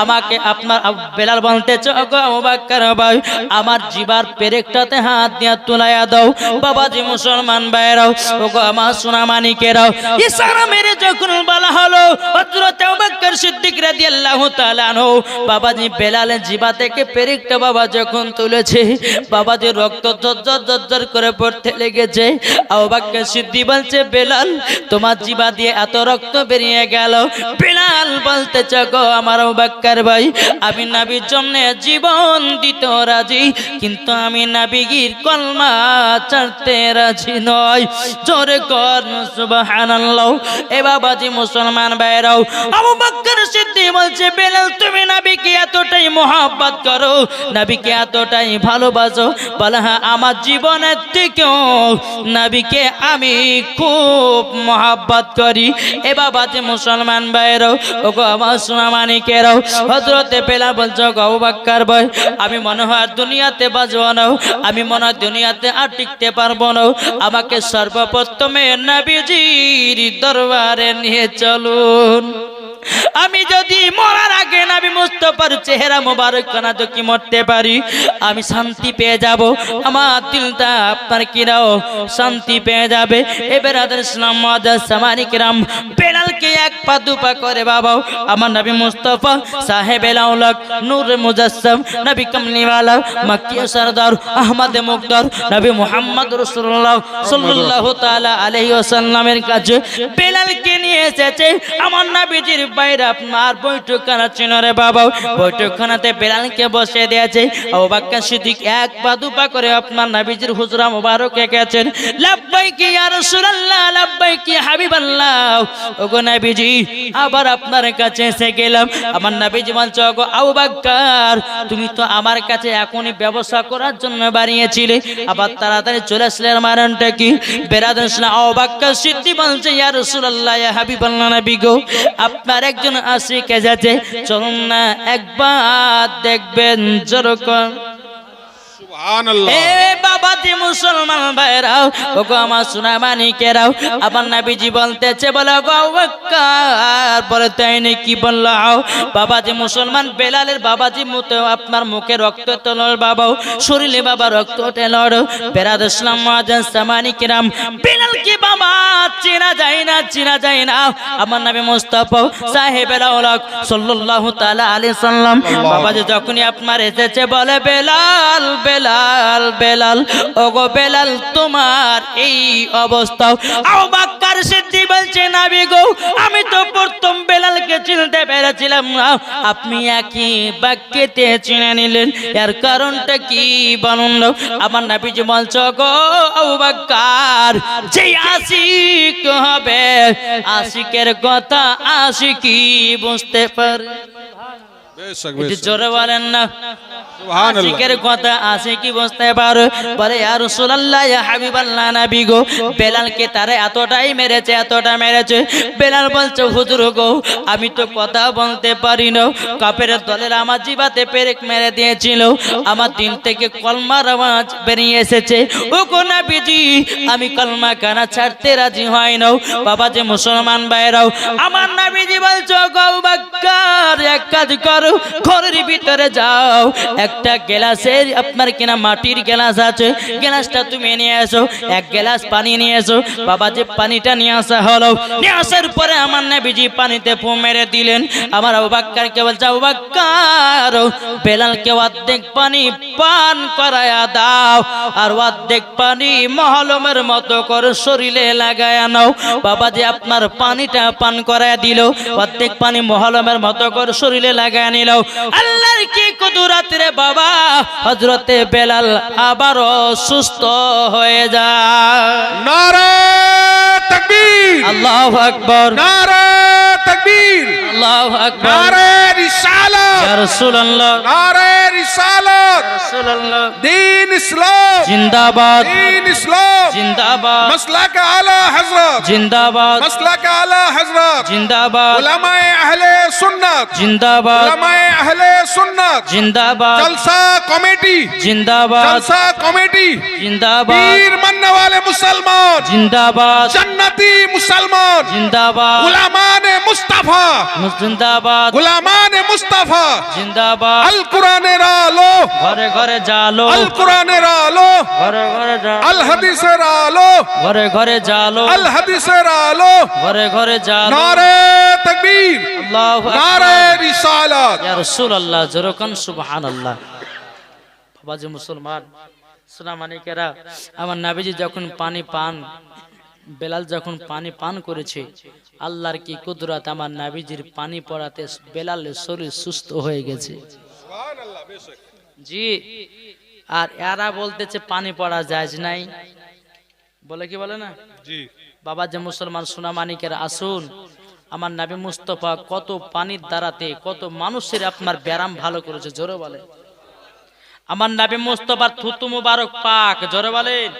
আমাকে আপনার বেলাল বলতেছো গো আবু বকর ভাই আমার জিবার পেরেকটাতে হাত দিয়ে তুলাইয়া দাও। বাবাজি মুসলমান ভাইরাও ও গো আমার সোনা মানিকেরাও ইশারা মেরে যখন বলা হলো হযরত আবু বকর সিদ্দিক রাদিয়াল্লাহু তাআলা আনহু বাবাজি বেলালের জিবা থেকে পেরেকটা বাবা যখন তুলেছে বাবাজি রক্ত ঝরঝর করে পড়তে লেগেছে। আবু বকর সিদ্দিক বলছে বেলাল তোমার জিবা দিয়ে এত রক্ত বেরিয়ে গেল। বেলাল বলতেছে গো আমার আবু বকর ভাই আমি নবীর জন্য জীবন দিতে রাজি, কিন্তু আমি নবীর কলমা ছাড়তে রাজি নয়। জোরে কর সুবহানাল্লাহ। এ বাবাজি মুসলমান ভাইরাও আবু বকর সিদ্দিক বলছে বেলাল তুমি নবীকে এতটাই মোহাব্বত করো, নবীকে এতটাই ভালোবাসো? বলে হ্যাঁ আমার জীবনের থেকেও নবীকে আমি খুব মোহাব্বত করি। এ বাবাজি মুসলমান ভাইরাও ও গো আমার সোনা মানিকেরাও হযরতে বেলাল বলছো গো আবু বকর ভাই আমি মনে হয় দুনিয়াতে বাঁচবো না, আমি মনে হয় দুনিয়াতে আর টিকতে পারবো না, আমাকে সর্বপ্রথমে নবীজির দরবারে নিয়ে চলুন। আমি যদি মরার আগে নবী মুস্তাফার চেহারা মোবারক কানা তো কি মরতে পারি, আমি শান্তি পেয়ে যাব, আমার দিলটা আপনার কিরাও শান্তি পেয়ে যাবে। এবার আদর ইসলাম মুআজ্জাজ সামানি কিরাম বেলালকে এক পা দুপা করে বাবা আমার নবী মুস্তাফা সাহেবে লাউলাক নূরে মুজাসসাম নবী কামলিওয়ালা মক্কি সরদার আহমদ মুকদ্দার নবী মুহাম্মদ রাসূলুল্লাহ সাল্লাল্লাহু তাআলা আলাইহি ওয়াসাল্লামের কাছে বেলালকে নিয়ে এসেছে। আমার নবীজির বাইরে আপনার বৈঠকখানা ছিল রে বাবা, বৈঠকখানাতে বেলালকে বসে দিয়েছে। আবু বকর সিদ্দিক এক পা দুপা করে আপনার নবীজির হুজরা মুবারকে গেছেন। লাব্বাইক ইয়া রাসূলুল্লাহ, লাব্বাইক ইয়া হাবিবাল্লাহ। ওগো নবীজি আবার আপনার কাছে এসে গেলাম। আমার নবীজি বলছে ওগো আবু বকর তুমি তো আমার কাছে এখনই ব্যবসা করার জন্য বাড়িয়েছিলে, আবার তাড়াতাড়ি চলে আসলে মারণটা কি? বেরাদার ইসলাম আবু বকর সিদ্দিক বলছে ইয়া রাসূলুল্লাহ ইয়া হাবিবাল্লাহ নবী গো আপনার একজন আশিক এসেছে, চলুন না একবার দেখবেন। যেরকম সুবহানাল্লাহ। এ বাবাজি মুসলমান ভাইরাও ওগো আমার সোনা মানিকেরাও আমার নবীজি বলতেছে বলো গো আবু বকর বলে তাই নাকি বললাও? বাবাজি মুসলমান বেলালের বাবাজি মতো আপনার মুখে রক্ত তোলর বাবাও শরীরে বাবা রক্ত তেলর। বেরাদার ইসলাম মুআজ্জাজ সামানি কিরাম বেলালকে বাবা চেনা যায় না, চেনা যায় না। আমার নবী মুস্তাফা সাহেবে লাউলাক সাল্লাল্লাহু তাআলা আলাইহি সাল্লাম বাবাজি যখনই আপনার এসেছে বলে বেলাল বেলাল বেলাল ওগো বেলাল তোমার এই অবস্থা। আবু বকর সিদ্দিক বলছে নবী গো আমি তো প্রথম বেলালকে চিনতে পেরেছিলাম না, আপনি একই বাক্যেতে চিনে নিলেন, এর কারণটা কি বলুন? আমার নবীজি বলছো গো আবু বকর যে আশিক হবে আশিকের কথা আশিকই বুঝতে পারে। বেশ জোরে বলেন না। সুবহানাল্লাহ। আশিকের কথা আছে কি বুঝতে পারো? বলে ইয়া রাসূলুল্লাহ ইয়া হাবিবাল্লাহ নবী গো, বেলালকে তারা এতটাই মেরেছে, এতটা মেরেছে। বেলাল বলছে হুজুর গো, আমি তো কথা বলতে পারি না, কাফেরের দলের আমার জিবাতে পেরেক মেরে দিয়েছিল, আমার দিল থেকে কলমার আওয়াজ বেরিয়ে এসেছে। ও গো নবীজি, আমি কলমা কানা ছাড়তে রাজি হয় না। বাবা যে মুসলমান ভাইরাও, আমার নবীজি বলছো গো বাক্কার, এক কাজ করো, ঘরের ভিতরে যাও, একটা গ্লাসের আপনার কিনা মাটির গ্লাস আছে, গ্লাসটা তুমি নিয়ে এসো, এক গ্লাস পানি নিয়ে এসো। বাবা যে পানিটা নিয়ে আসা হলো, নিয়ে আসার পরে আমার নবীজি পানিতে ফু মেরে দিলেন। আমার আবু বকরকে বলছে আবু বকর, বেলালকে অর্ধেক পানি পান করায়া দাও, আর অর্ধেক পানি মহলমের মতো করে শরীরে লাগায়া নাও। বাবা যে আপনার পানিটা পান করায়া দিল, অর্ধেক পানি মহলমের মতো করে শরীরে লাগায়া নিল। আল্লাহর কি কুদরত রে বাবা, হযরতে বেলাল আবারও সুস্থ হয়ে যায়। নারে তাকবীর, আল্লাহু আকবার, নারে তাকবীর, আল্লাহু আকবার, নারে রিসালাত, ইয়া রাসূলুল্লাহ, নারে রিসালাত, রাসূলুল্লাহ, দীন ইসলাম, জিন্দাবাদ, দীন ইসলাম, জিন্দাবাদ, মাসলাক আলা হযরত, জিন্দাবাদ, মাসলাক আলা হযরত, জিন্দাবাদ, উলামায়ে আহলে সুন্নাত, জিন্দাবাদ, উলামায়ে আহলে সুন্নাত, জিন্দাবাদ, জলসা কমিটি, জিন্দাবাদ, জলসা কমিটি, জিন্দাবাদ, পীর মাননে वाले মুসলমান, জিন্দাবাদ, জান্নাতি মুসলমান, জিন্দাবাদ, গুলামানে মুস্তাফা, জিন্দাবাদ, গুলামানে মুস্তাফা, জিন্দাবাদ, আল কোরআনের আলো, ঘরে ঘরে জালো, আল কোরআনের আলো, ঘরে ঘরে জালো, আল হাদিসের আলো, ঘরে ঘরে জালো, আল হাদিসের আলো, ঘরে ঘরে জালো। নারে তাকবীর, আল্লাহু নারে আকবার, রিসালাত। ইয়া রাসূলুল্লাহ, জোরকান সুবহানাল্লাহ। বাবা যে মুসলমান সোনামানিকেরা, আমার নবীজি যখন পানি পান, বেলাল যখন পানি পান করেছে, আল্লাহর কি কুদরত, আমার নবীজির পানি পড়াতে বেলালের শরীর সুস্থ হয়ে গেছে। জি, আর এরা বলতেছে পানি পড়া জায়েজ নাই, বলে কি বলে না? জি, বাবা যে মুসলমান সোনামানিকেরা, আসুন, আমার নবী মুস্তাফা কত পানির দ্বারাতে কত মানুষের আপনার ব্যারাম ভালো করেছে, জোরে বলে। আমার নবী মুস্তাফার থুতু মুবারক পাক, জোরে বলেন।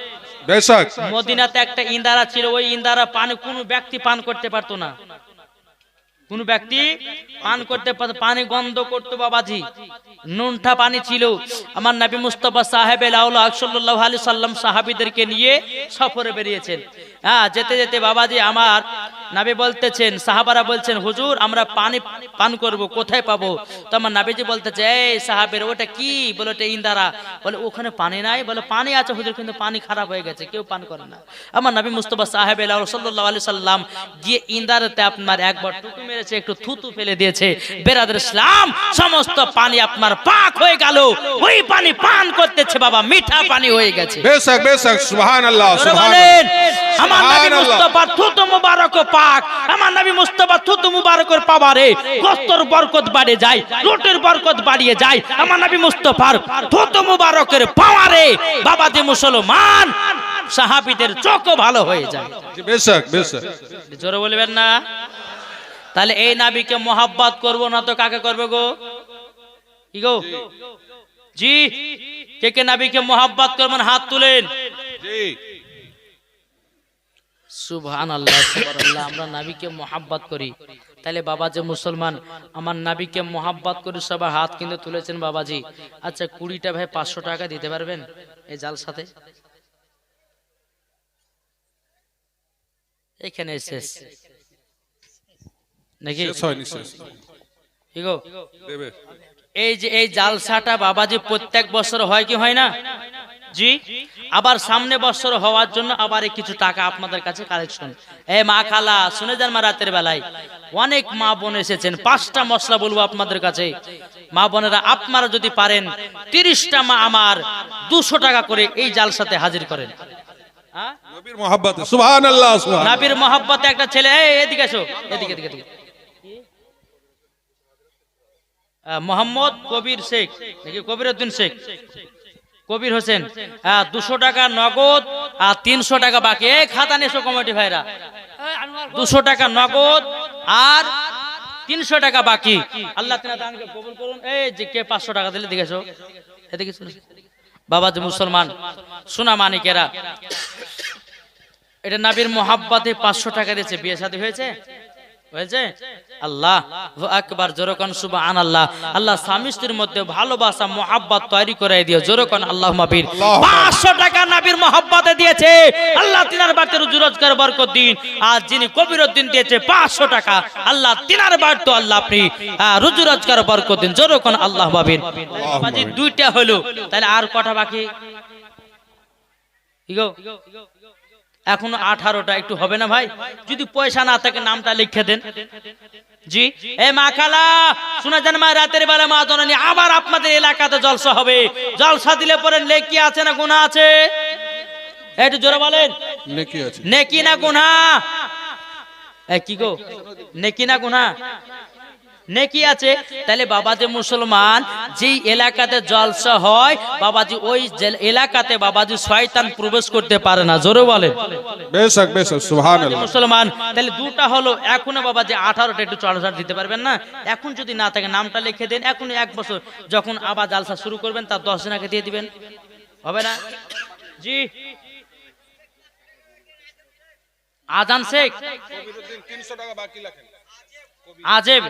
বেশক, মদিনাতে একটা ইন্দারা ছিল, ওই ইন্দারা পানি কোনো ব্যক্তি পান করতে পারতো না, কোন ব্যক্তি পান করতে পারতো, পানি গন্ধ করতো বাবাজি, নুনঠা পানি ছিল। আমার নবী মুস্তাফা সাহেবে লাউলা সাল্লাল্লাহু আলাইহি সাল্লাম সাহাবীদেরকে নিয়ে সফরে বেরিয়েছেন। হ্যাঁ, যেতে যেতে বাবাজি আমার নবী বলতেছেন, সাহাবারা বলছেন হুজুর আমরা পানি পান করব, কোথায় পাবো? তো আমার নবীজি বলতেছে, এই সাহাবের ওটা কি? বলে ওটা ইন্দারা। বলে ওখানে পানি নাই? বলে পানি আছে হুজুর, কিন্তু পানি খারাপ হয়ে গেছে, কেউ পান করে না। আমার নবী মুস্তাফা সাহেবে লাউলা সাল্লাল্লাহু আলাইহি সাল্লাম গিয়ে ইন্দারাতে আপনার একবার টুকু মেরেছে, একটু থুতু ফেলে দিয়েছে। বেরাদর ইসলাম, সমস্ত পানি আপনার পাক হয়ে গেল, ওই পানি পান করতেছে বাবা, মিঠা পানি হয়ে গেছে। বেশক, বেশক, সুবহানাল্লাহ, বলেন, সুবহানাল্লাহ। আমার নবী মুস্তাফার থুতু মুবারক পাক, আমার নবী মুস্তাফার থুতু মুবারকের পাওয়ারে গোশতের বরকত বাড়ে যায়, রুটির বরকত বাড়িয়ে যায়। আমার নবী মুস্তাফার থুতু মুবারকের পাওয়ারে বাবা যে মুসলমান সাহাবীদের চোখও ভালো হয়ে যায়। বেশক, বেশক, জোরে বলবেন না? তাহলে এই নবীকে মোহাব্বত করব না তো কাকে করবে গো? কি গো? জি, কে কে নবীকে মোহাব্বত করবেন হাত তুলেন। জি, সুবহানাল্লাহ, সুবহানাল্লাহ। আমরা নবীকে মোহাব্বত করি, তাহলে বাবা যে মুসলমান আমার নবীকে মোহাব্বত করে সবাই হাত কিন্তু তুলেছেন বাবাজি। আচ্ছা 20টা ভাই 500 টাকা দিতে পারবেন এই জালসাতে? এখানে শেষ নাকি? শেষ হয়নি, শেষ কি গো? দেবে। এই যে এই জালসাটা বাবাজি প্রত্যেক বছর হয় কি হয় না? জি, আবার সামনে বছর হওয়ার জন্য আবার কিছু টাকা আপনাদের কাছে কালেকশন। এই মা খালা শুনে যান, মা রাতের বেলায় অনেক মা বোন এসেছেন, 5টা মশলা বলবো আপনাদের কাছে। মা বোনেরা আপনারা যদি পারেন 30টা মা আমার 200 টাকা করে এই জালসাতে হাজির করেন। নবীর মহব্বতে, সুবহানাল্লাহ, সুবহানাল্লাহ। নবীর মহব্বতে একটা ছেলে, এই এদিকে এসো, এদিকে এদিকে এদিকে। মোহাম্মদ কবির শেখ নাকি কবির উদ্দিন শেখ, কবির হোসেন, 200 টাকা নগদ আর 300 টাকা বাকি। এই খাতা নেছো কমিটি ভাইরা, 200 টাকা নগদ আর 300 টাকা বাকি। আল্লাহ তাআলা দানকে কবুল করুন। এই যে কে 500 টাকা দিলে দেখেছো, এদিকে বাবা যে মুসলমান সোনা মানিকেরা, এটা নবীর মোহাব্বতে 500 টাকা দিয়েছে। বিয়ে শাদী হয়েছে? হয়েছে? আল্লাহ আকবার, জোরকান সুবহানাল্লাহ। আল্লাহ স্বামী স্ত্রীর মধ্যে ভালোবাসা মোহাব্বত তৈরি করে দিও, জোরকান আল্লাহুম্মা বির। 500 টাকা নবীর মোহাব্বতে দিয়েছে আল্লাহ, তিনার বাড়িতে রুজি রোজগার বরকত দিন। আর যিনি কবিরউদ্দিন দিয়েছে 500 টাকা, আল্লাহ তিনার বাড়িতে তো আল্লাহ আপনি রুজি রোজগার বরকত দিন, জোরকান আল্লাহুম্মা বির। বাজি দুইটা হলো, তাহলে আর কটা বাকি? ইগো এখনো 18টা, একটু হবে না ভাই? যদি পয়সা না থাকে নামটা লিখে দেন। জি এ মা খালা শুনে যান, মা রাতের বেলা মা জননী আবার আপনাদের এলাকাতে জলসা হবে। জলসা দিলে পরে নেকি আছে না গুনাহ আছে? একটু জোরে বলেন। নেকি আছে। নেকি না গুনাহ? এই কি গো, নেকি না গুনাহ? নেকি আছে। তাহলে বাবাজি মুসলমান, যেই এলাকাতে জলসা হয় বাবাজি, ওই এলাকাতে বাবাজি শয়তান প্রবেশ করতে পারে না, জোরে বলেন। বেশক বেশক, সুবহানাল্লাহ। মুসলমান তাহলে দুটা হলো। এখনো বাবাজি 18টা, একটু চড়াচড় দিতে পারবেন না? এখন যদি না থাকে নামটা লিখে দেন। এখন 1 বছর যখন আবার জালসা শুরু করবেন তার 10 দিন আগে দিয়ে দিবেন, হবে না? জি আজান শেখ 300 টাকা বাকি রাখেন। আজেব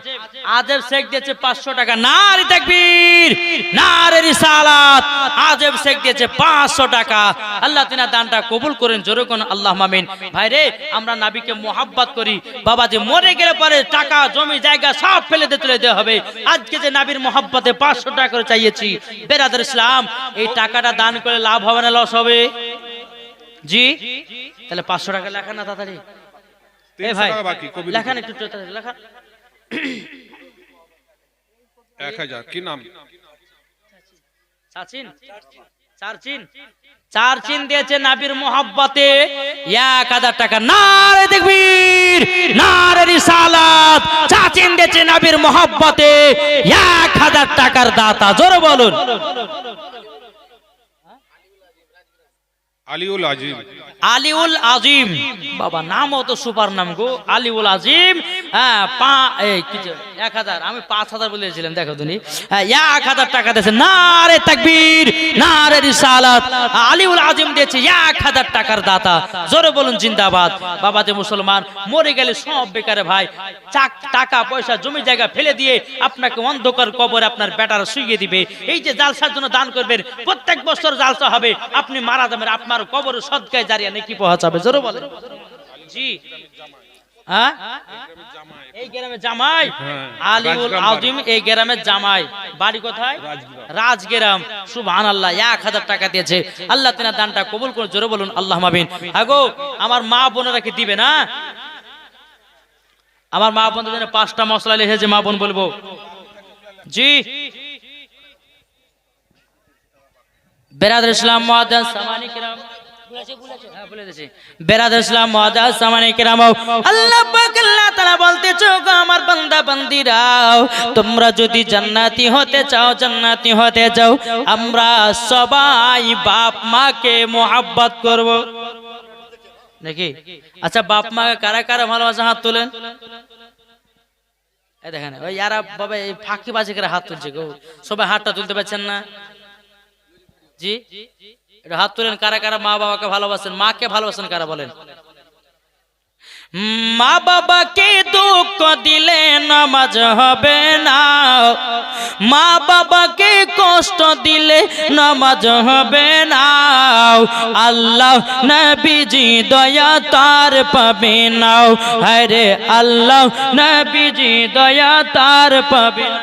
আজেব শেখ দিয়েছে 500 টাকা। নারে তাকবীর, নারে রিসালাত। আজেব শেখ দিয়েছে 500 টাকা। আল্লাহ তিনা দানটা কবুল করেন, জোরে কোন আল্লাহুম্মা আমিন। ভাই রে, আমরা নবীকে মোহাব্বত করি। বাবা যে মরে গেলে পরে টাকা জমি জায়গা সব ফেলে দিয়ে চলে দেওয়া হবে। আজকে যে নবীর মোহাব্বতে 500 টাকা করে চাইয়েছি, বেরাদার ইসলাম, এই টাকাটা দান করে লাভ হবে না লস হবে? জি তাহলে 500 টাকা লেখা না তাড়াতাড়ি। এ ভাই লেখান, একটু লেখান। 1000 কি নাম? চারচিন দিয়েছে নবীর মোহাব্বতে 1000 টাকা। নারে তাকবীর, নারে রিসালাত। চারচিন দিয়েছে নবীর মোহাব্বতে 1000 টাকার দাতা, জোরে বলুন। আলিউল আজিম। আলিউল আজিম, বাবা নামও তো সুপার নাম গো, আলিউল আজিম। হ্যাঁ 1000, আমি 5000 বলেছিলাম, দেখো তুমি 1000 টাকা দিয়েছে। নারে তাকবীর, নারে রিসালাত। আলিউল আজিম দিয়েছে 1000 টাকার দাতা, জোরে বলুন জিন্দাবাদ। বাবা যে মুসলমান, মরে গেলে সব বেকারে ভাই, টাকা পয়সা জমি জায়গা ফেলে দিয়ে আপনাকে অন্ধকার কবরে আপনার বেটারা শুইয়ে দিবে। এই যে জালসার জন্য দান করবেন, প্রত্যেক বছর জালসা হবে, আপনি মারা যাবেন, আপনার কবরে সদকায়ে জারিয়া নেকি পৌঁছাবে, জোরে বলেন। জি হ্যাঁ, এই গ্রামে জামাই আলিউল আজিম, এই গ্রামের জামাই। বাড়ি কোথায়? রাজগ্রাম। সুবহানাল্লাহ, 1000 টাকা দিয়েছে। আল্লাহ তিনার দানটা কবুল করে, জোরে বলুন আল্লাহুম্মা আমিন। আগো আমার মা বোনেরা কি দিবে না? আমার মা বোনদের জন্য 5টা মশলা লিখেছে, মা বোন বলবো। জি বেরাদার ইসলাম মুআদ্দাস সামানি কিরাম, বেরাদার ইসলাম মুআদ্দাস সামানি কিরাম, আল্লাহ পাক আল্লাহ তাআলা বলতেছো, আমার বান্দা বান্দিরাও, তোমরা যদি জান্নাতি হতে চাও, জান্নাতি হতে চাও, আমরা সবাই বাপ মাকে মোহাব্বত করব নাকি? আচ্ছা বাপ মাকে কারা কারা ভালোবাসা, হাত তোলেন। এই দেখেন ওই ইয়ারা বাবা এই ফাঁকিবাজি করে হাত তুলছে গো, সবাই হাতটা তুলতে পারছেন না। জি এটা হাত তুলেন, কারা কারা মা বাবাকে ভালোবাসেন, মাকে ভালোবাসেন কারা বলেন? মা বাবাকে দুঃখ দিলে নামাজ হবে না, মা বাবাকে কষ্ট দিলে নামাজ হবে না, আল্লাহ নবীজি দয়া তার পাবে না, আরে আল্লাহ নবীজি দয়া তার পাবে না।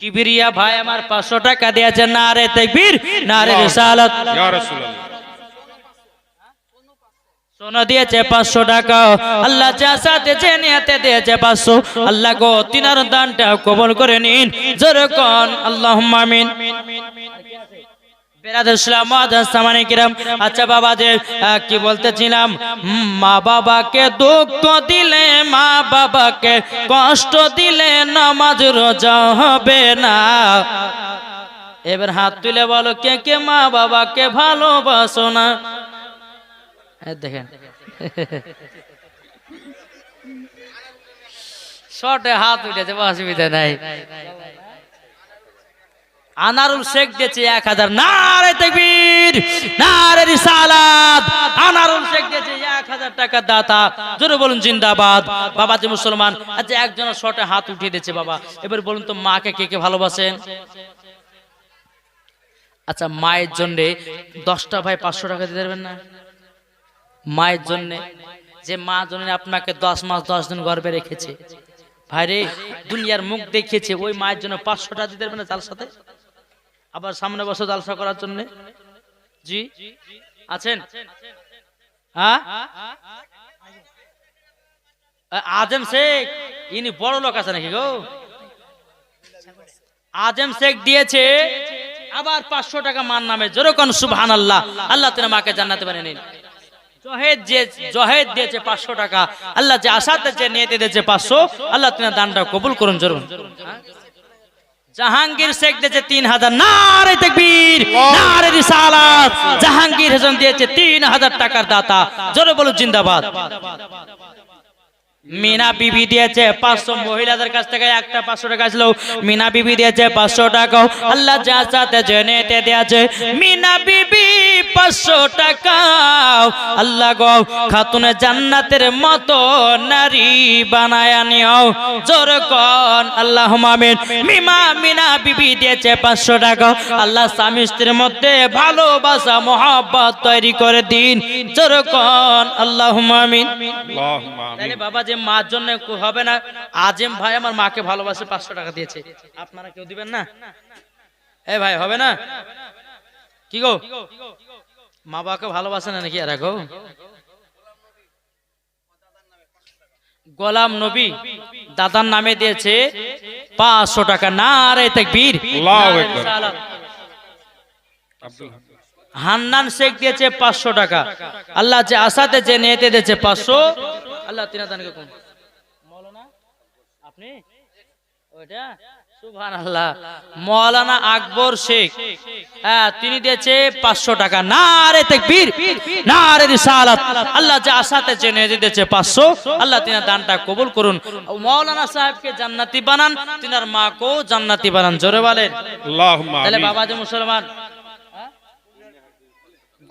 কিবরিয়া ভাই আমার 500 টাকা দিয়েছে। নারে তাকবীর, নারে রিসালাত। ইয়া রাসূলুল্লাহ। সোনা দিয়েছে 500 টাকা। আল্লাহ যা সাথে নিয়াতে দিয়েছে 500। আল্লাহ গো তিনার দানটা কবুল করে নিন, জোরে কোন আল্লাহুম্মা আমিন। বেরাদার ইসলাম মুআদ্দাস সামানি কিরাম, আচ্ছা বাবা যে কি বলতেছিলাম, মা বাবাকে দুঃখ দিলে, মা বাবাকে কষ্ট দিলে নামাজ রোজা হবে না। এবার হাত তুলে বলো কে কে মা বাবাকে ভালোবাসো না? দেখেন শর্টে হাত উঠেছে, অসুবিধা নাই। আনারুল শেখ দিয়েছে 1000। নারে তাকবীর, নারে রিসালাত। আনারুল শেখ দিয়েছে 1000 টাকা দাতা, জোরে বলুন জিন্দাবাদ। বাবা যে মুসলমান, আচ্ছা একজন শর্টে হাত উঠিয়ে দিয়েছে বাবা। এবার বলুন তো মাকে কে কে ভালোবাসেন? আচ্ছা মায়ের জন্য 10টা ভাই 500 টাকা দিতে পারবেন না? মায়ের জন্য, যে মা জন্য আপনাকে 10 মাস 10 দিন গর্ভে রেখেছে, ভাইরে দুনিয়ার মুখ দেখিয়েছে, ওই মায়ের জন্য 500 টাকা দিতে পারবেন না জালসাতে? আবার সামনে বছর জালসা করার জন্য জি আছেন? হ্যাঁ, আজম শেখ ইনি বড় লোক আছে নাকি গো? আজম শেখ দিয়েছে আবার 500 টাকা মার নামে, যেরকম সুবহানাল্লাহ। আল্লাহ তাআলা মাকে জান্নাতে বানিয়ে নিন। জহেদ দিয়েছে 500 টাকা, আল্লাহ যে আশাতে যে নিয়তে দিয়েছে 500, আল্লাহ তাআলা দানটা কবুল করুন জরুর। জাহাঙ্গীর শেখ দিয়েছে 3000। নারে তাকবীর, নারে রিসালাত। জাহাঙ্গীর হোসেন দিয়েছে 3000 টাকার দাতা, জোরে বলুন জিন্দাবাদ। মিনা বিবি দিয়েছে 500, মহিলাদের কাছ থেকে একটা 500 টাকা ছিল, মিনা বিবি দিয়েছে 500 টাকা, আল্লাহ যা সাথে জেনেতে দিয়েছে মিনা বিবি 500 টাকা, আল্লাহ গো খাতুনে জান্নাতের মতো নারী বানায় নিও, জোরে কোন আল্লাহুম্মা আমিন। মিনা বিবি দিয়েছে 500 টাকা, আল্লাহ স্বামী স্ত্রীর মধ্যে ভালোবাসা মহব্বত তৈরি করে দিন, জোরে কোন আল্লাহুম্মা আমিন। তাহলে বাবা যে মার জন্য হবে না? আজম ভাই আমার মাকে ভালোবাসে 500 টাকা দিয়েছে, আপনারা কেউ দিবেন না? এ ভাই হবে না কি গো? মা বাবাকে ভালোবাসে না নাকি এরা গো? গোলাম নবী দাদার নামে দিয়েছে 500 টাকা। নারে তাকবীর, আল্লাহু আকবার। হান্নান শেখ দিয়েছে 500 টাকা, আল্লাহ যে আশাতে যে নিয়তে দিয়েছে 500, আল্লাহ তিনা দানকে কোন মৌলানা আপনি ওইটা সুবহানাল্লাহ। মৌলানা আকবর শেখ, হ্যাঁ তিনি দিয়েছে 500 টাকা। নারে তাকবীর, নারে রিসালাত। আল্লাহ যে আশাতে যে নিয়তে দিয়েছে 500, আল্লাহ তিনা দানটা কবুল করুন। মৌলানা সাহেবকে জান্নাতি বানান, তিনার মাকেও জান্নাতি বানান, জোরে বলেন আল্লাহুম্মা তাহলে আমিন। বাবা যে মুসলমান।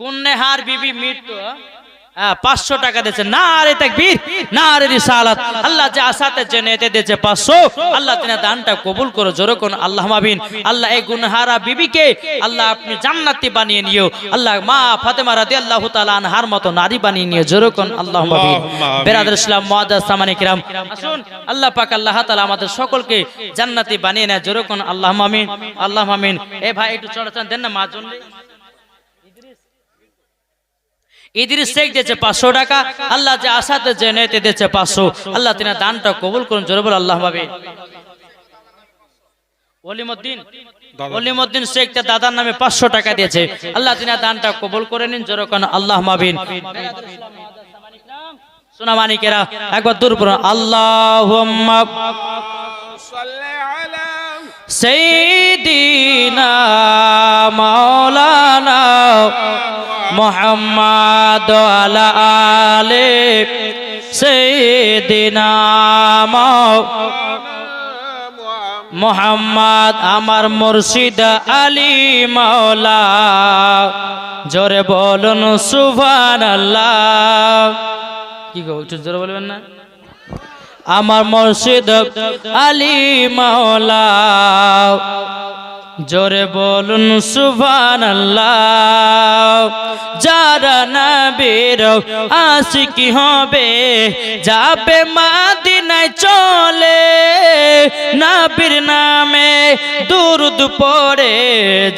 গুন্নেহার বিবি মৃত্যু 500 টাকা দিয়েছে। নারে তাকবীর, নারে রিসালাত। আল্লাহ যে আশাতে যে নিয়তে দিয়েছে 500, আল্লাহ তিনা দানটা কবুল করো, জোরে কোন আল্লাহুম্মা আমিন। আল্লাহ এই গুনহারা বিবিকে আল্লাহ আপনি জান্নাতি বানিয়ে নিও, আল্লাহ মা ফাতেমা রাদিয়াল্লাহু তাআলা আনহার মতো নারী বানিয়ে নিও, জোরে কোন আল্লাহুম্মা আমিন। বিরাদর ইসলাম মুআজ্জাজ সামানি কিরাম, আসুন আল্লাহ পাক আল্লাহ তাআলা আমাদের সকলকে জান্নাতি বানিয়ে নেয়, জোরে কোন আল্লাহুম্মা আমিন, আল্লাহুম্মা আমিন। এই ভাই একটু চড়াচান দেন না মার জন্য। ইদ্রিস শেখ দিয়েছে 500 টাকা, আল্লাহ যে আশাতে যে নিয়তে দিয়েছে 500, আল্লাহ তিনা দানটা কবুল করুন, জোরে বল আল্লাহুম্মা আমিন। ওলিমউদ্দিন শেখ তার দাদার নামে 500 টাকা দিয়েছে, আল্লাহ তিনা দানটা কবুল করে নিন, জোরে কোন আল্লাহুম্মা আমিন। সোনা মানিকেরা একবার দূর পড়ুন, আল্লাহুম্মা সাল্লি আলা সাইয়্যিদিনা মাওলানা মুহাম্মদ আলা আলি সাইয়্যিদিনা মুহাম্মদ। আমার মুর্শিদ আলী মাওলা, জোরে বলুন সুবহানাল্লাহ। কি গো একটু জোরে বলবেন না? আমার মুর্শিদ আলী মাওলা, জোরে বলুন সুবহানাল্লাহ। যারা নবীর আশিকি হবে যাবে মদিনায় চলে, নবীর নামে দুরূদ পড়ে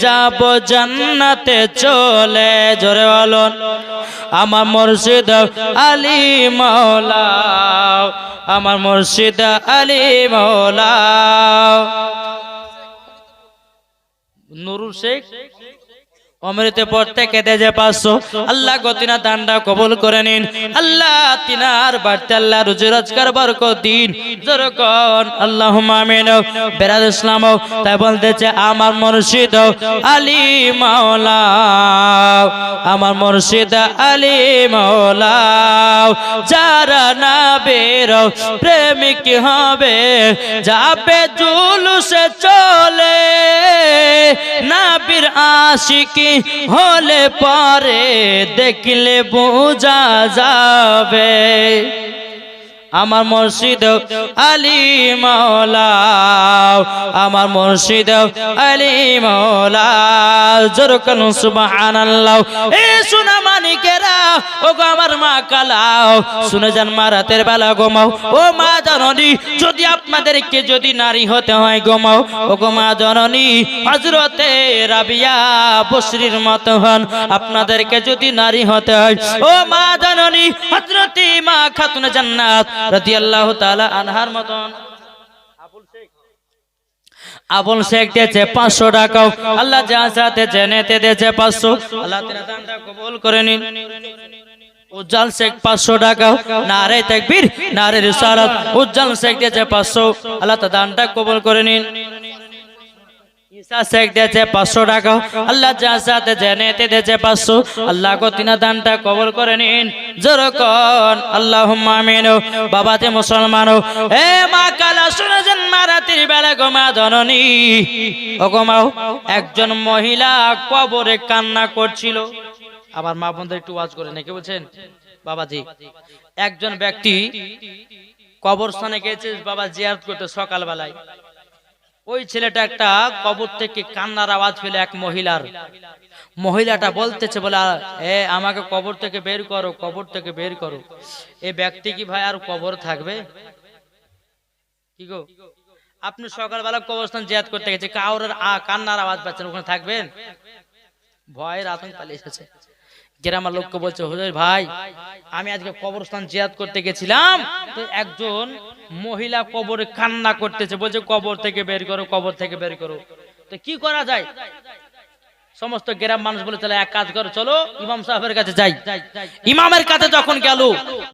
যাব জান্নাতে চলে, জোরে বলুন আমার মুর্শিদ আলী মাওলা, আমার মুর্শিদ আলী মাওলা। নুরুল শেখ অমৃতে পড়তে কেঁদে যে 500, আল্লাহ গতিনা দানটা কবুল করে নিন, আল্লাহ তিনার বাড়িতে আল্লাহ রুজি রোজগার বরকত দিন, জোরে কোন আল্লাহুম্মা আমিন। বেরাদ ইসলাম তাই বলতেছে আমার মুর্শিদ আলী মাওলা, আমার মুর্শিদ আলী মাওলা। যারা না বেরো প্রেমিক হবে যাবে জুলুসে চলে নবীর আশিকি হলে পরে দেখলে বোঝা যাবে আমার মুর্শিদ আলী মাওলা আমার মুর্শিদ আলী মাওলা জোরে বলুন সুবহানাল্লাহ এ সোনা মানিকেরা ও গো আমার মা কালাও শুনে যান মা রাতের বেলা ঘুমাও ও মা জননী যদি আপনাদেরকে যদি নারী হতে হয় ঘুমাও ও গো মা জননী হযরতে রাবিয়া বসরির মত হন আপনাদেরকে যদি নারী হতে হয় ও মা জননী হযরতে মা খাতুনে জান্নাত রাদিয়াল্লাহু তাআলা আনহার মতন আবুল শেখ দিয়েছে 500 টাকা আল্লাহ যা সাথে জেনেতে দিয়েছে 500 আল্লাহ তাআলা দানটা কবুল করে নিন উজ্জ্বল শেখ 500 টাকা নারে তাকবীর নারে রিসালাত উজ্জ্বল শেখ দিয়েছে 500 আল্লাহ তাআলা দানটা কবুল করে নিন ঈসা শেখ দিয়েছে 500 টাকা আল্লাহ যা সাথে জেনেতে দিয়েছে 500 আল্লাহ কো তিনা দানটা কবুল করে নিন জোরে কোন আল্লাহুম্মা আমিন বাবা যে মুসলমান এ মা কালা শুনেছেন মা রাতের বেলা গো মা জননী ও গো মা একজন মহিলা কবরে কান্না করছিল আবার মা বোনদের একটু ওয়াজ করে নাকি বলছেন বাবাজি একজন ব্যক্তি কবরস্থানে গেছে বাবা জিয়ারত করতে সকালবেলায় ওই ছেলেটা একটা কবর থেকে কান্নার আওয়াজ পেলে এক মহিলাটা বলতেছে বলে এ আমাকে কবর থেকে বের করো কবর থেকে বের করো এই ব্যক্তি কি ভাই আর কবর থাকবে কি গো আপনি সকালবেলা কবরস্থান জিয়ারত করতে গেছে কাউরের কান্নার আওয়াজ পাচ্ছেন ওখানে থাকবেন ভয়ের আতঙ্ক পালিয়ে এসেছে গ্রামের লোককে বলছে হুজুর ভাই আমি আজকে কবরস্থান জিয়ারত করতে গেছিলাম তো একজন মহিলা কবরে কান্না করতেছে বলছে কবর থেকে বের করো কবর থেকে বের করো তো কি করা যায় সমস্ত গ্রাম মানুষ বলে তাহলে এক কাজ করো চলো ইমাম সাহেবের কাছে যাই ইমামের কাছে যখন গেল